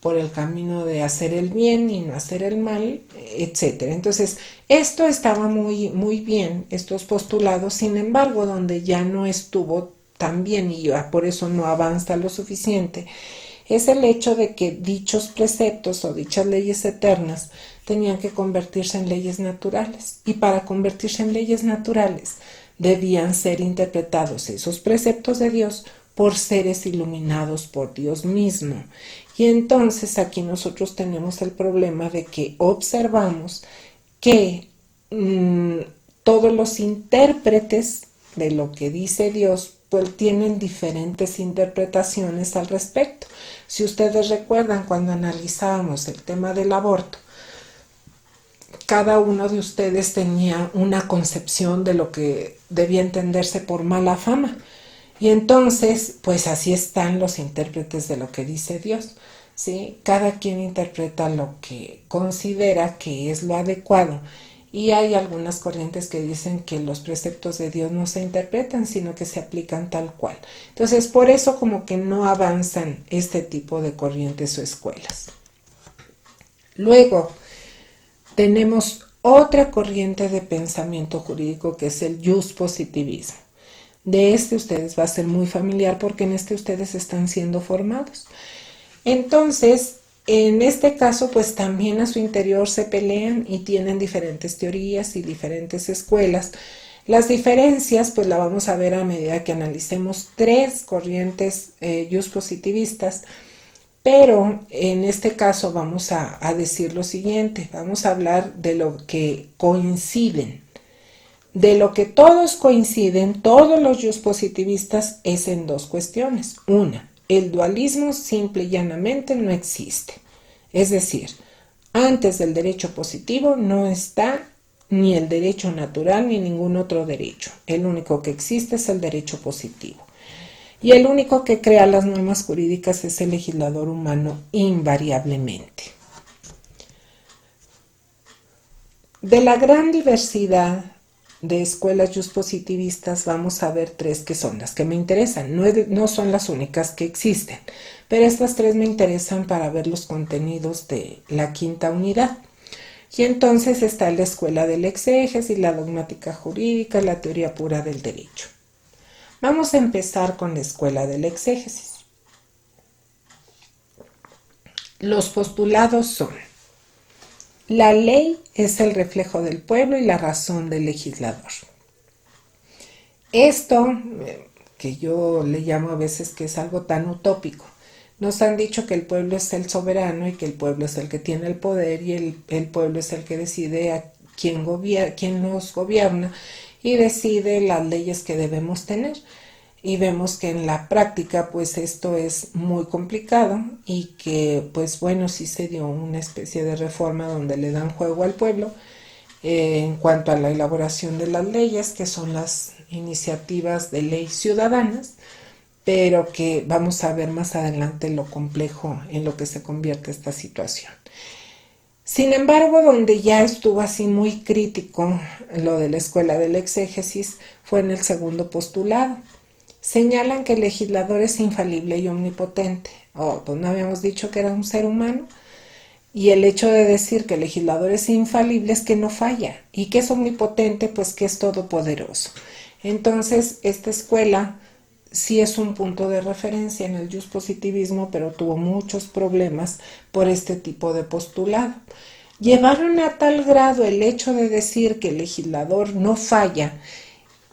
por el camino de hacer el bien y no hacer el mal, etc. Entonces, esto estaba muy bien, estos postulados. Sin embargo, donde ya no estuvo tan bien y por eso no avanza lo suficiente, es el hecho de que dichos preceptos o dichas leyes eternas tenían que convertirse en leyes naturales, y para convertirse en leyes naturales debían ser interpretados esos preceptos de Dios por seres iluminados por Dios mismo. Y entonces aquí nosotros tenemos el problema de que observamos que todos los intérpretes de lo que dice Dios, pues tienen diferentes interpretaciones al respecto. Si ustedes recuerdan cuando analizábamos el tema del aborto, cada uno de ustedes tenía una concepción de lo que debía entenderse por mala fama. Y entonces, pues así están los intérpretes de lo que dice Dios, ¿sí? Cada quien interpreta lo que considera que es lo adecuado. Y hay algunas corrientes que dicen que los preceptos de Dios no se interpretan, sino que se aplican tal cual. Entonces, por eso como que no avanzan este tipo de corrientes o escuelas. Luego, tenemos otra corriente de pensamiento jurídico que es el positivismo. De este ustedes va a ser muy familiar porque en este ustedes están siendo formados. Entonces, en este caso, pues también a su interior se pelean y tienen diferentes teorías y diferentes escuelas. Las diferencias, pues la vamos a ver a medida que analicemos tres corrientes positivistas. Pero en este caso vamos a decir lo siguiente, vamos a hablar de lo que coinciden. De lo que todos coinciden, todos los positivistas, es en dos cuestiones. Una, el dualismo simple y llanamente no existe. Es decir, antes del derecho positivo no está ni el derecho natural ni ningún otro derecho. El único que existe es el derecho positivo. Y el único que crea las normas jurídicas es el legislador humano invariablemente. De la gran diversidad de escuelas positivistas vamos a ver tres que son las que me interesan. No son las únicas que existen, pero estas tres me interesan para ver los contenidos de la quinta unidad. Y entonces está la escuela del exégesis, la dogmática jurídica, la teoría pura del derecho. Vamos a empezar con la escuela del exégesis. Los postulados son: la ley es el reflejo del pueblo y la razón del legislador. Esto, que yo le llamo a veces que es algo tan utópico, nos han dicho que el pueblo es el soberano y que el pueblo es el que tiene el poder y el pueblo es el que decide a quién nos gobierna y decide las leyes que debemos tener. Y vemos que en la práctica pues esto es muy complicado y que pues bueno, sí se dio una especie de reforma donde le dan juego al pueblo en cuanto a la elaboración de las leyes, que son las iniciativas de ley ciudadanas, pero que vamos a ver más adelante lo complejo en lo que se convierte esta situación. Sin embargo, donde ya estuvo así muy crítico lo de la escuela del exégesis fue en el segundo postulado. Señalan que el legislador es infalible y omnipotente. Pues no habíamos dicho que era un ser humano. Y el hecho de decir que el legislador es infalible es que no falla. Y que es omnipotente, pues que es todopoderoso. Entonces, esta escuela sí es un punto de referencia en el positivismo, pero tuvo muchos problemas por este tipo de postulado. Llevaron a tal grado el hecho de decir que el legislador no falla,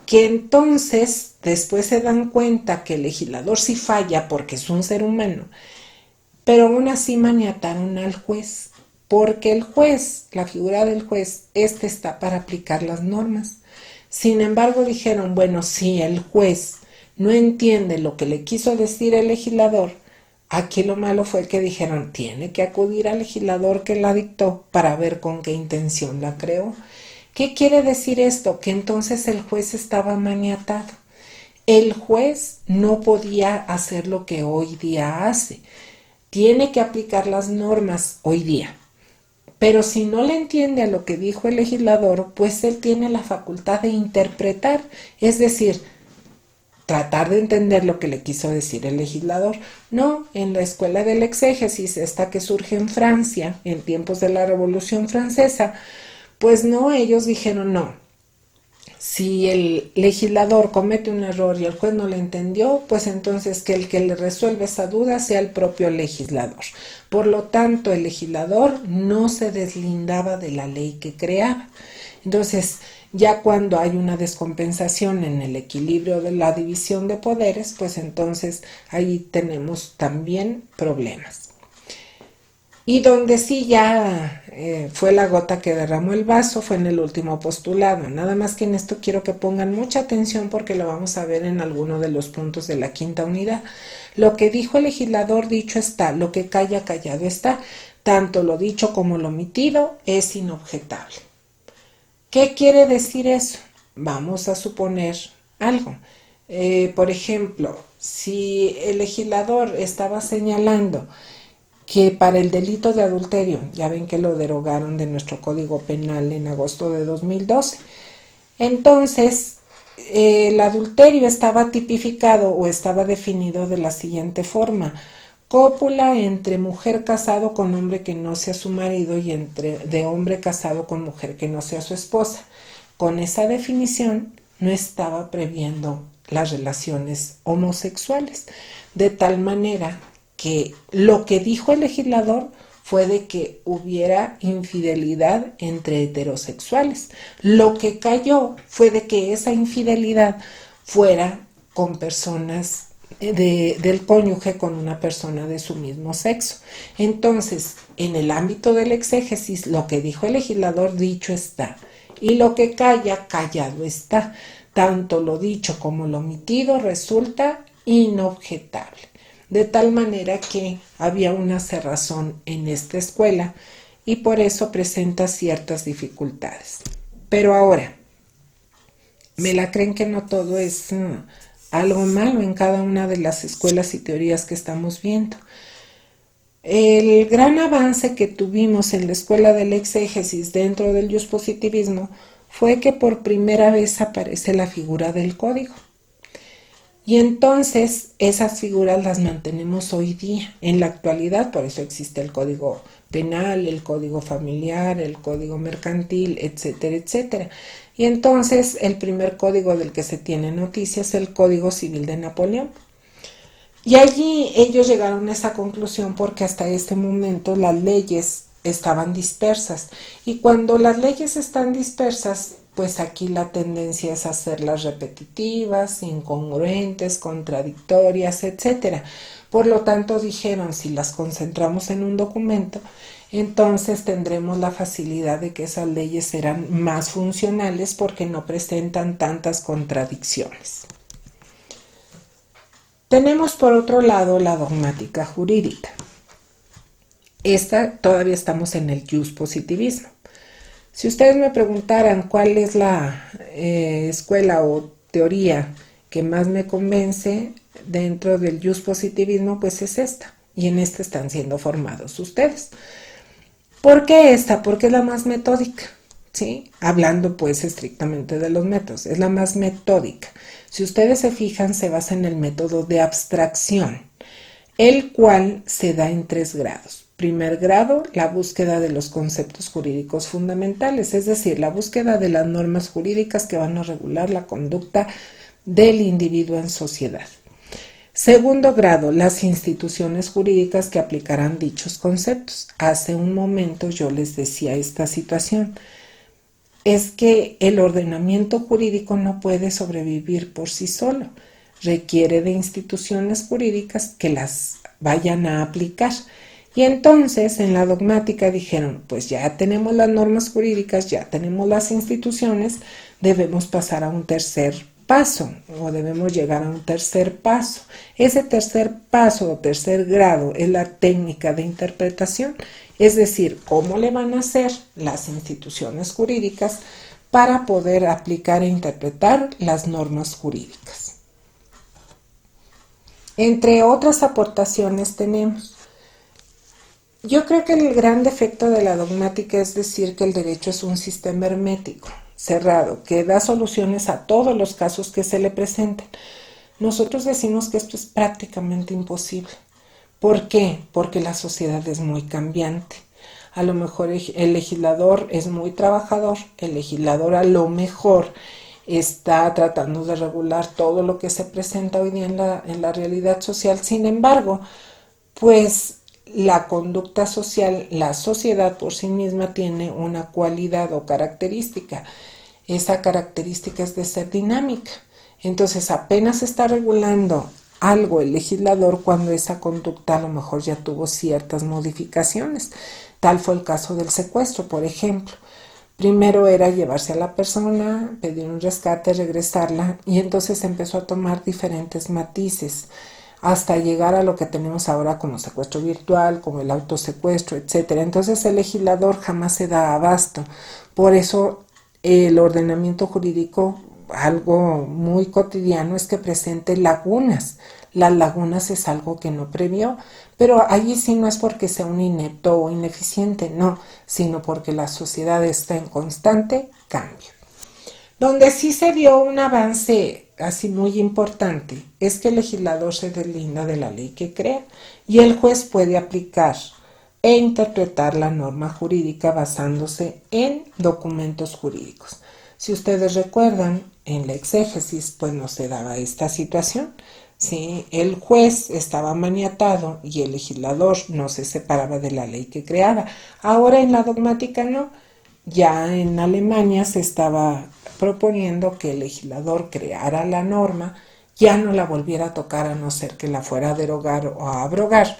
que entonces después se dan cuenta que el legislador sí falla porque es un ser humano, pero aún así maniataron al juez, porque el juez, la figura del juez, está para aplicar las normas. Sin embargo dijeron, bueno, si el juez no entiende lo que le quiso decir el legislador, aquí lo malo fue que dijeron, tiene que acudir al legislador que la dictó para ver con qué intención la creó. ¿Qué quiere decir esto? Que entonces el juez estaba maniatado. El juez no podía hacer lo que hoy día hace. Tiene que aplicar las normas hoy día. Pero si no le entiende a lo que dijo el legislador, pues él tiene la facultad de interpretar, es decir, tratar de entender lo que le quiso decir el legislador. No, en la escuela del exégesis, esta que surge en Francia, en tiempos de la Revolución Francesa, pues no, ellos dijeron no. Si el legislador comete un error y el juez no le entendió, pues entonces que el que le resuelva esa duda sea el propio legislador. Por lo tanto, el legislador no se deslindaba de la ley que creaba. Entonces, ya cuando hay una descompensación en el equilibrio de la división de poderes, pues entonces ahí tenemos también problemas. Y donde sí ya fue la gota que derramó el vaso fue en el último postulado. Nada más que en esto quiero que pongan mucha atención porque lo vamos a ver en alguno de los puntos de la quinta unidad. Lo que dijo el legislador dicho está, lo que calla callado está. Tanto lo dicho como lo omitido es inobjetable. ¿Qué quiere decir eso? Vamos a suponer algo. Por ejemplo, si el legislador estaba señalando que para el delito de adulterio, ya ven que lo derogaron de nuestro Código Penal en agosto de 2012, entonces el adulterio estaba tipificado o estaba definido de la siguiente forma: cópula entre mujer casado con hombre que no sea su marido y de hombre casado con mujer que no sea su esposa. Con esa definición no estaba previendo las relaciones homosexuales, de tal manera que lo que dijo el legislador fue de que hubiera infidelidad entre heterosexuales. Lo que cayó fue de que esa infidelidad fuera con personas del cónyuge con una persona de su mismo sexo. Entonces, en el ámbito del exégesis, lo que dijo el legislador dicho está, y lo que calla callado está. Tanto lo dicho como lo omitido resulta inobjetable. De tal manera que había una cerrazón en esta escuela y por eso presenta ciertas dificultades. Pero ahora, ¿me la creen que no todo es algo malo en cada una de las escuelas y teorías que estamos viendo? El gran avance que tuvimos en la escuela del exégesis dentro del positivismo fue que por primera vez aparece la figura del código. Y entonces esas figuras las mantenemos hoy día, en la actualidad. Por eso existe el Código Penal, el Código Familiar, el Código Mercantil, etcétera, etcétera. Y entonces el primer código del que se tiene noticia es el Código Civil de Napoleón. Y allí ellos llegaron a esa conclusión porque hasta este momento las leyes estaban dispersas. Y cuando las leyes están dispersas, pues aquí la tendencia es hacerlas repetitivas, incongruentes, contradictorias, etcétera. Por lo tanto, dijeron, si las concentramos en un documento, entonces tendremos la facilidad de que esas leyes serán más funcionales porque no presentan tantas contradicciones. Tenemos por otro lado la dogmática jurídica. Esta todavía estamos en el positivismo. Si ustedes me preguntaran cuál es la escuela o teoría que más me convence dentro del positivismo, pues es esta. Y en esta están siendo formados ustedes. ¿Por qué esta? Porque es la más metódica, ¿sí? Hablando pues estrictamente de los métodos, es la más metódica. Si ustedes se fijan, se basa en el método de abstracción, el cual se da en 3 grados. Primer grado, la búsqueda de los conceptos jurídicos fundamentales, es decir, la búsqueda de las normas jurídicas que van a regular la conducta del individuo en sociedad. Segundo grado, las instituciones jurídicas que aplicarán dichos conceptos. Hace un momento yo les decía esta situación. Es que el ordenamiento jurídico no puede sobrevivir por sí solo. Requiere de instituciones jurídicas que las vayan a aplicar. Y entonces en la dogmática dijeron, pues ya tenemos las normas jurídicas, ya tenemos las instituciones, debemos pasar a un tercer paso o debemos llegar a un tercer paso. Ese tercer paso o tercer grado es la técnica de interpretación, es decir, cómo le van a hacer las instituciones jurídicas para poder aplicar e interpretar las normas jurídicas. Entre otras aportaciones tenemos, yo creo que el gran defecto de la dogmática es decir que el derecho es un sistema hermético, cerrado, que da soluciones a todos los casos que se le presenten. Nosotros decimos que esto es prácticamente imposible. ¿Por qué? Porque la sociedad es muy cambiante. A lo mejor el legislador es muy trabajador, el legislador a lo mejor está tratando de regular todo lo que se presenta hoy día en la realidad social. Sin embargo, pues la conducta social, la sociedad por sí misma tiene una cualidad o característica. Esa característica es de ser dinámica. Entonces apenas se está regulando algo el legislador cuando esa conducta a lo mejor ya tuvo ciertas modificaciones. Tal fue el caso del secuestro, por ejemplo. Primero era llevarse a la persona, pedir un rescate, regresarla, y entonces empezó a tomar diferentes matices hasta llegar a lo que tenemos ahora como secuestro virtual, como el autosecuestro, etcétera. Entonces el legislador jamás se da abasto. Por eso el ordenamiento jurídico, algo muy cotidiano, es que presente lagunas. Las lagunas es algo que no previó, pero allí sí no es porque sea un inepto o ineficiente, no, sino porque la sociedad está en constante cambio. Donde sí se dio un avance así muy importante es que el legislador se deslinda de la ley que crea y el juez puede aplicar e interpretar la norma jurídica basándose en documentos jurídicos. Si ustedes recuerdan, en la exégesis pues no se daba esta situación. ¿Sí? El juez estaba maniatado y el legislador no se separaba de la ley que creaba. Ahora en la dogmática no. Ya en Alemania se estaba proponiendo que el legislador creara la norma, ya no la volviera a tocar a no ser que la fuera a derogar o a abrogar,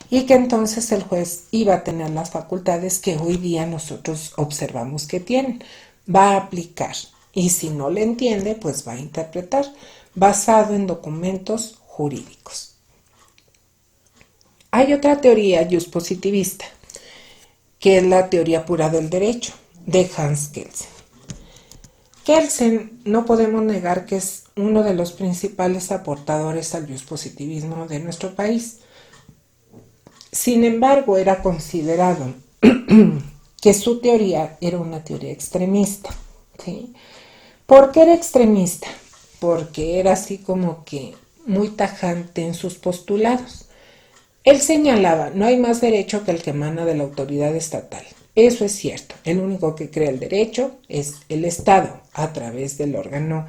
y que entonces el juez iba a tener las facultades que hoy día nosotros observamos que tienen. Va a aplicar y si no le entiende, pues va a interpretar basado en documentos jurídicos. Hay otra teoría juspositivista, que es la teoría pura del derecho, de Hans Kelsen. Kelsen no podemos negar que es uno de los principales aportadores al juspositivismo de nuestro país. Sin embargo, era considerado que su teoría era una teoría extremista. ¿Sí? ¿Por qué era extremista? Porque era así como que muy tajante en sus postulados. Él señalaba, no hay más derecho que el que emana de la autoridad estatal. Eso es cierto. El único que crea el derecho es el Estado, a través del órgano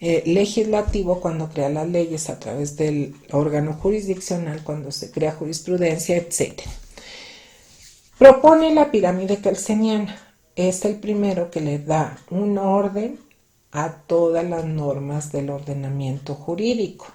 legislativo cuando crea las leyes, a través del órgano jurisdiccional cuando se crea jurisprudencia, etc. Propone la pirámide kelseniana. Es el primero que le da un orden a todas las normas del ordenamiento jurídico.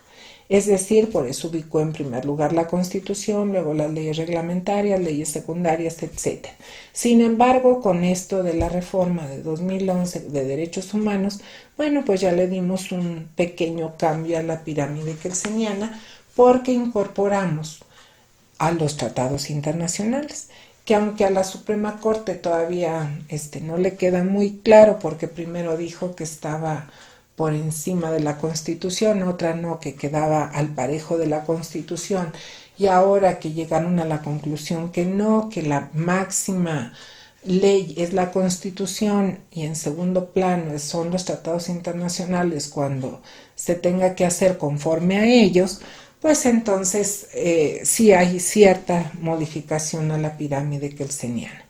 Es decir, por eso ubicó en primer lugar la Constitución, luego las leyes reglamentarias, leyes secundarias, etc. Sin embargo, con esto de la reforma de 2011 de derechos humanos, bueno, pues ya le dimos un pequeño cambio a la pirámide kelseniana porque incorporamos a los tratados internacionales, que aunque a la Suprema Corte todavía no le queda muy claro porque primero dijo que estaba por encima de la Constitución, otra no, que quedaba al parejo de la Constitución, y ahora que llegaron a la conclusión que no, que la máxima ley es la Constitución y en segundo plano son los tratados internacionales cuando se tenga que hacer conforme a ellos, pues entonces sí hay cierta modificación a la pirámide kelseniana.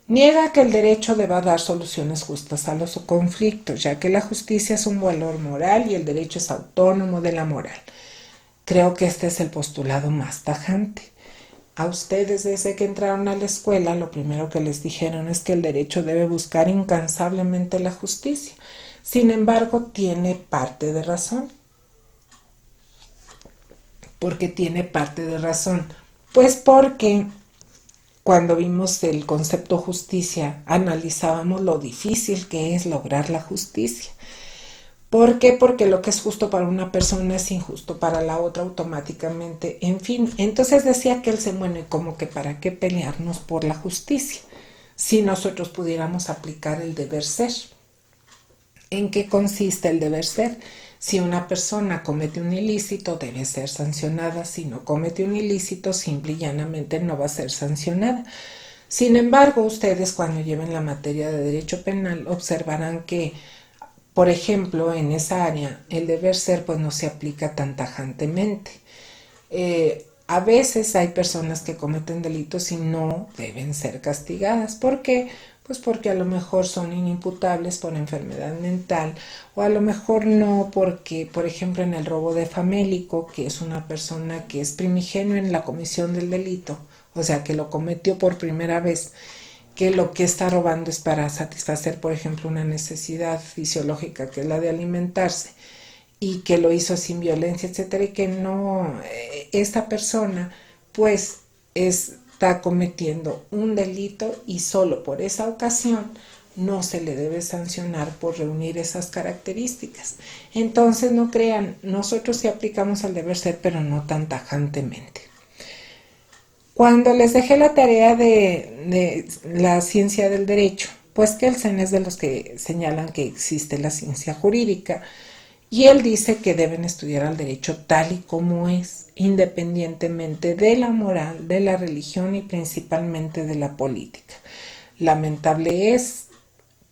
Niega que el derecho deba dar soluciones justas a los conflictos, ya que la justicia es un valor moral y el derecho es autónomo de la moral. Creo que este es el postulado más tajante. A ustedes desde que entraron a la escuela lo primero que les dijeron es que el derecho debe buscar incansablemente la justicia. Sin embargo, tiene parte de razón. ¿Por qué tiene parte de razón? Pues porque cuando vimos el concepto justicia, analizábamos lo difícil que es lograr la justicia. ¿Por qué? Porque lo que es justo para una persona es injusto para la otra automáticamente. En fin, entonces decía que él se bueno, y como que para qué pelearnos por la justicia, si nosotros pudiéramos aplicar el deber ser. ¿En qué consiste el deber ser? Si una persona comete un ilícito, debe ser sancionada. Si no comete un ilícito, simple y llanamente no va a ser sancionada. Sin embargo, ustedes cuando lleven la materia de derecho penal observarán que, por ejemplo, en esa área, el deber ser pues no se aplica tan tajantemente. A veces hay personas que cometen delitos y no deben ser castigadas. ¿Por qué? Pues porque a lo mejor son inimputables por enfermedad mental, o a lo mejor no porque, por ejemplo, en el robo de famélico, que es una persona que es primigenio en la comisión del delito, o sea, que lo cometió por primera vez, que lo que está robando es para satisfacer, por ejemplo, una necesidad fisiológica que es la de alimentarse, y que lo hizo sin violencia, etcétera, y que no, esta persona pues está cometiendo un delito y solo por esa ocasión no se le debe sancionar por reunir esas características. Entonces no crean, nosotros sí aplicamos el deber ser, pero no tan tajantemente. Cuando les dejé la tarea de la ciencia del derecho, pues Kelsen es de los que señalan que existe la ciencia jurídica y él dice que deben estudiar al derecho tal y como es, independientemente de la moral, de la religión y principalmente de la política. Lamentable es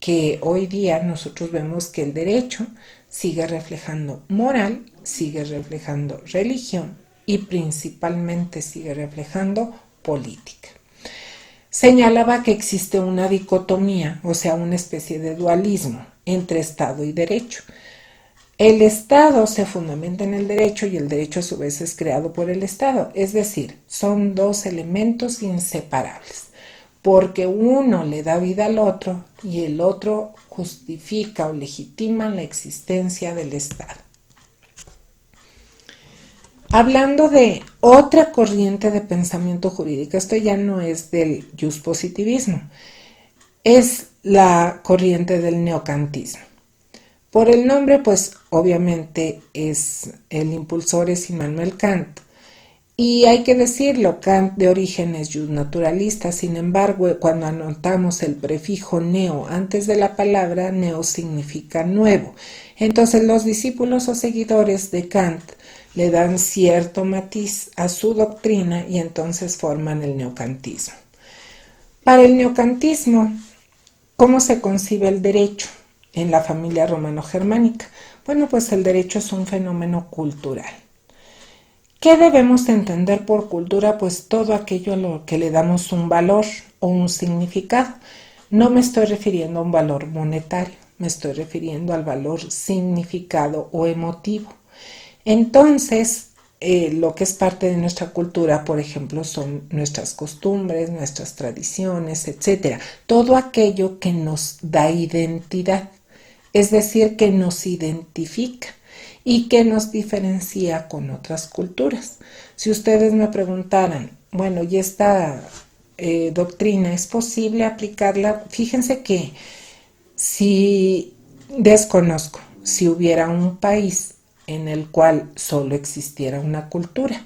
que hoy día nosotros vemos que el derecho sigue reflejando moral, sigue reflejando religión y principalmente sigue reflejando política. Señalaba que existe una dicotomía, o sea, una especie de dualismo entre Estado y derecho. El Estado se fundamenta en el derecho y el derecho a su vez es creado por el Estado, es decir, son dos elementos inseparables, porque uno le da vida al otro y el otro justifica o legitima la existencia del Estado. Hablando de otra corriente de pensamiento jurídico, esto ya no es del positivismo, es la corriente del neocantismo. Por el nombre, pues obviamente el impulsor es Immanuel Kant. Y hay que decirlo, Kant de origen es naturalista, sin embargo, cuando anotamos el prefijo neo antes de la palabra, neo significa nuevo. Entonces los discípulos o seguidores de Kant le dan cierto matiz a su doctrina y entonces forman el neocantismo. Para el neocantismo, ¿cómo se concibe el derecho en la familia romano-germánica? Bueno, pues el derecho es un fenómeno cultural. ¿Qué debemos entender por cultura? Pues todo aquello a lo que le damos un valor o un significado. No me estoy refiriendo a un valor monetario, me estoy refiriendo al valor significado o emotivo. Entonces, lo que es parte de nuestra cultura, por ejemplo, son nuestras costumbres, nuestras tradiciones, etcétera. Todo aquello que nos da identidad, es decir, que nos identifica y que nos diferencia con otras culturas. Si ustedes me preguntaran, bueno, ¿y esta doctrina es posible aplicarla? Fíjense que si desconozco, si hubiera un país en el cual solo existiera una cultura.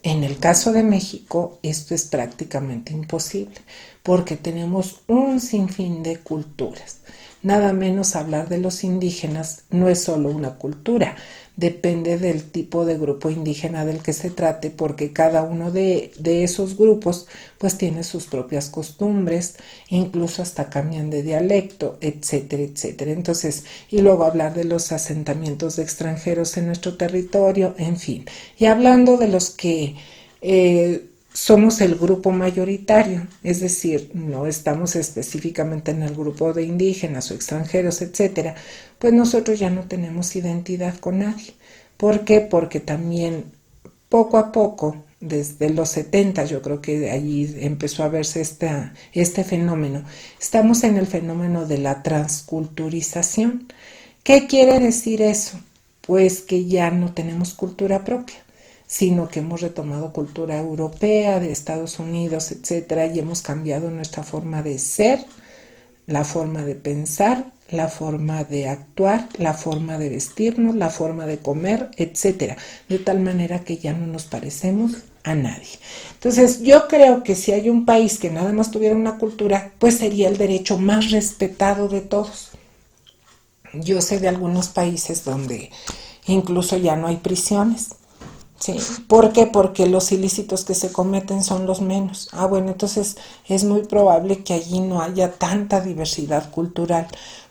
En el caso de México, esto es prácticamente imposible, porque tenemos un sinfín de culturas. Nada menos hablar de los indígenas no es solo una cultura, depende del tipo de grupo indígena del que se trate, porque cada uno de esos grupos pues tiene sus propias costumbres, incluso hasta cambian de dialecto, etcétera, etcétera. Entonces, y luego hablar de los asentamientos de extranjeros en nuestro territorio, en fin. Y hablando de los que somos el grupo mayoritario, es decir, no estamos específicamente en el grupo de indígenas o extranjeros, etcétera, pues nosotros ya no tenemos identidad con nadie. ¿Por qué? Porque también poco a poco, desde los 70, yo creo que allí empezó a verse este fenómeno. Estamos en el fenómeno de la transculturización. ¿Qué quiere decir eso? Pues que ya no tenemos cultura propia, sino que hemos retomado cultura europea, de Estados Unidos, etcétera, y hemos cambiado nuestra forma de ser, la forma de pensar, la forma de actuar, la forma de vestirnos, la forma de comer, etcétera, de tal manera que ya no nos parecemos a nadie. Entonces, yo creo que si hay un país que nada más tuviera una cultura, pues sería el derecho más respetado de todos. Yo sé de algunos países donde incluso ya no hay prisiones. Sí, ¿por qué? Porque los ilícitos que se cometen son los menos. Bueno, entonces es muy probable que allí no haya tanta diversidad cultural,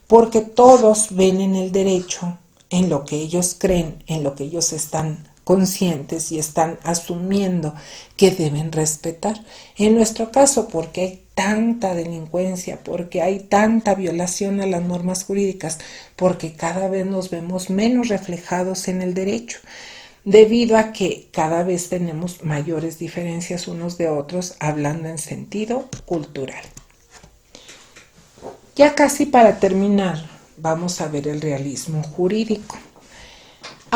porque todos ven en el derecho, en lo que ellos creen, en lo que ellos están conscientes y están asumiendo que deben respetar. En nuestro caso, porque hay tanta delincuencia, porque hay tanta violación a las normas jurídicas, porque cada vez nos vemos menos reflejados en el derecho, debido a que cada vez tenemos mayores diferencias unos de otros, hablando en sentido cultural. Ya casi para terminar, vamos a ver el realismo jurídico.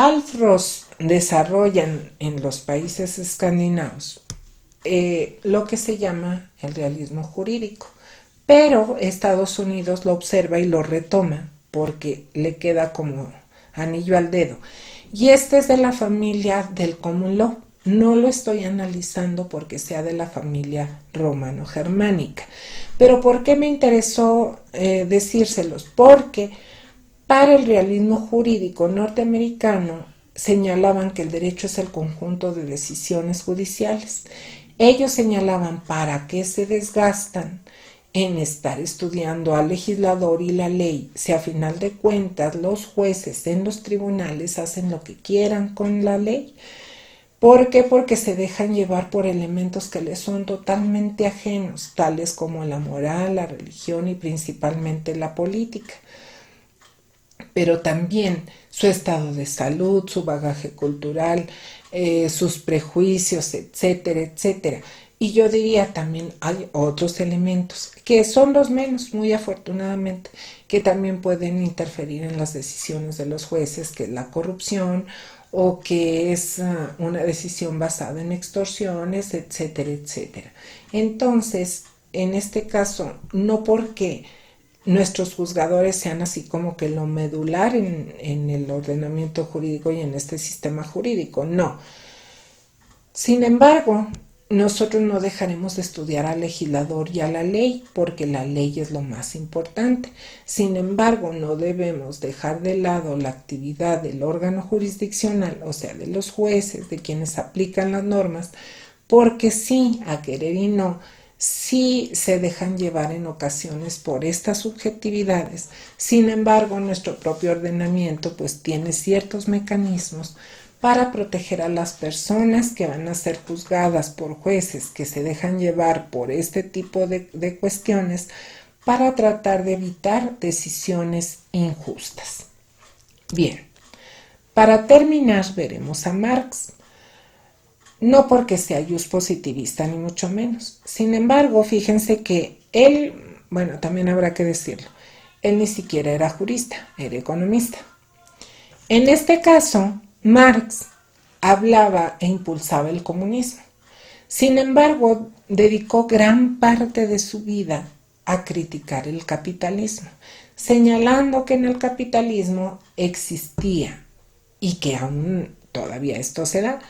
Alf Ross desarrolla en los países escandinavos lo que se llama el realismo jurídico, pero Estados Unidos lo observa y lo retoma porque le queda como anillo al dedo. Y este es de la familia del common law. No lo estoy analizando porque sea de la familia romano-germánica. Pero ¿por qué me interesó decírselos? Porque para el realismo jurídico norteamericano señalaban que el derecho es el conjunto de decisiones judiciales. Ellos señalaban para qué se desgastan en estar estudiando al legislador y la ley, si a final de cuentas los jueces en los tribunales hacen lo que quieran con la ley. ¿Por qué? Porque se dejan llevar por elementos que les son totalmente ajenos, tales como la moral, la religión y principalmente la política. Pero también su estado de salud, su bagaje cultural, sus prejuicios, etcétera, etcétera. Y yo diría también hay otros elementos que son los menos, muy afortunadamente, que también pueden interferir en las decisiones de los jueces, que es la corrupción o que es una decisión basada en extorsiones, etcétera, etcétera. Entonces, en este caso, no porque nuestros juzgadores sean así como que lo medular en el ordenamiento jurídico y en este sistema jurídico, no. Sin embargo, nosotros no dejaremos de estudiar al legislador y a la ley, porque la ley es lo más importante. Sin embargo, no debemos dejar de lado la actividad del órgano jurisdiccional, o sea, de los jueces, de quienes aplican las normas, porque sí, a querer y no, sí se dejan llevar en ocasiones por estas subjetividades. Sin embargo, nuestro propio ordenamiento pues tiene ciertos mecanismos para proteger a las personas que van a ser juzgadas por jueces que se dejan llevar por este tipo de cuestiones, para tratar de evitar decisiones injustas. Bien, para terminar veremos a Marx. No porque sea positivista ni mucho menos. Sin embargo, fíjense que él, bueno, también habrá que decirlo, él ni siquiera era jurista, era economista. En este caso, Marx hablaba e impulsaba el comunismo. Sin embargo, dedicó gran parte de su vida a criticar el capitalismo, señalando que en el capitalismo existía, y que aún todavía esto se da,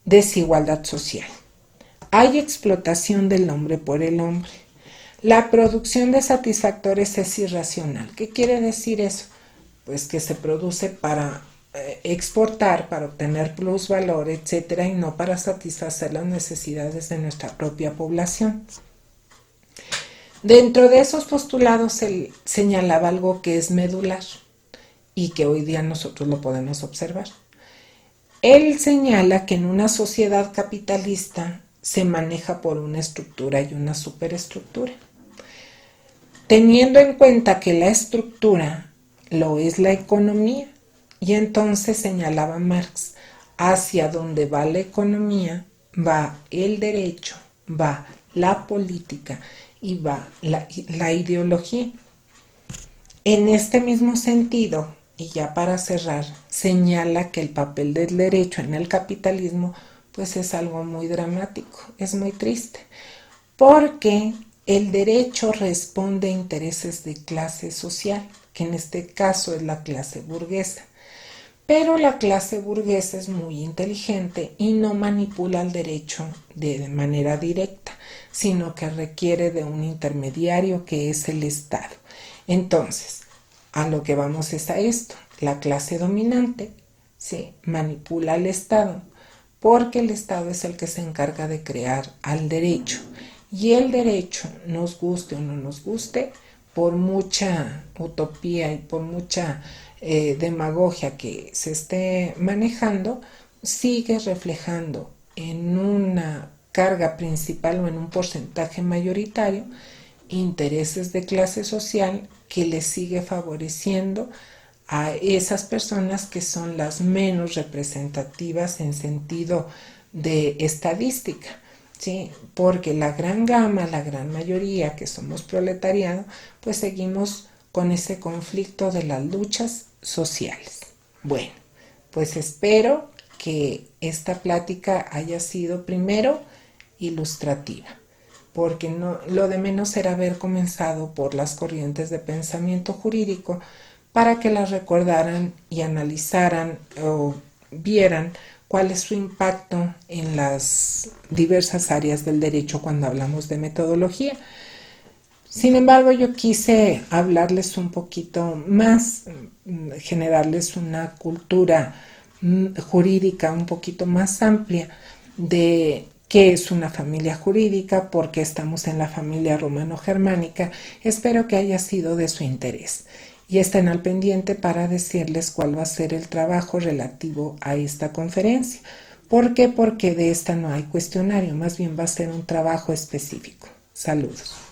desigualdad social. Hay explotación del hombre por el hombre. La producción de satisfactores es irracional. ¿Qué quiere decir eso? Pues que se produce para exportar, para obtener plusvalor, etcétera, y no para satisfacer las necesidades de nuestra propia población. Dentro de esos postulados él señalaba algo que es medular y que hoy día nosotros lo podemos observar. Él señala que en una sociedad capitalista se maneja por una estructura y una superestructura, teniendo en cuenta que la estructura lo es la economía. Y entonces señalaba Marx, hacia donde va la economía, va el derecho, va la política y va la ideología. En este mismo sentido, y ya para cerrar, señala que el papel del derecho en el capitalismo pues es algo muy dramático, es muy triste, porque el derecho responde a intereses de clase social, que en este caso es la clase burguesa. Pero la clase burguesa es muy inteligente y no manipula el derecho de manera directa, sino que requiere de un intermediario que es el Estado. Entonces, a lo que vamos es a esto. La clase dominante manipula al Estado, porque el Estado es el que se encarga de crear al derecho. Y el derecho, nos guste o no nos guste, por mucha utopía y por mucha demagogia que se esté manejando, sigue reflejando en una carga principal o en un porcentaje mayoritario intereses de clase social que le sigue favoreciendo a esas personas que son las menos representativas en sentido de estadística, ¿sí? Porque la gran gama, la gran mayoría que somos proletariado, pues seguimos con ese conflicto de las luchas sociales. Bueno, Pues espero que esta plática haya sido primero ilustrativa, porque lo de menos era haber comenzado por las corrientes de pensamiento jurídico para que las recordaran y analizaran o vieran cuál es su impacto en las diversas áreas del derecho cuando hablamos de metodología. Sin embargo, yo quise hablarles un poquito más, generarles una cultura jurídica un poquito más amplia de qué es una familia jurídica, por qué estamos en la familia romano-germánica. Espero que haya sido de su interés y estén al pendiente para decirles cuál va a ser el trabajo relativo a esta conferencia. ¿Por qué? Porque de esta no hay cuestionario, más bien va a ser un trabajo específico. Saludos.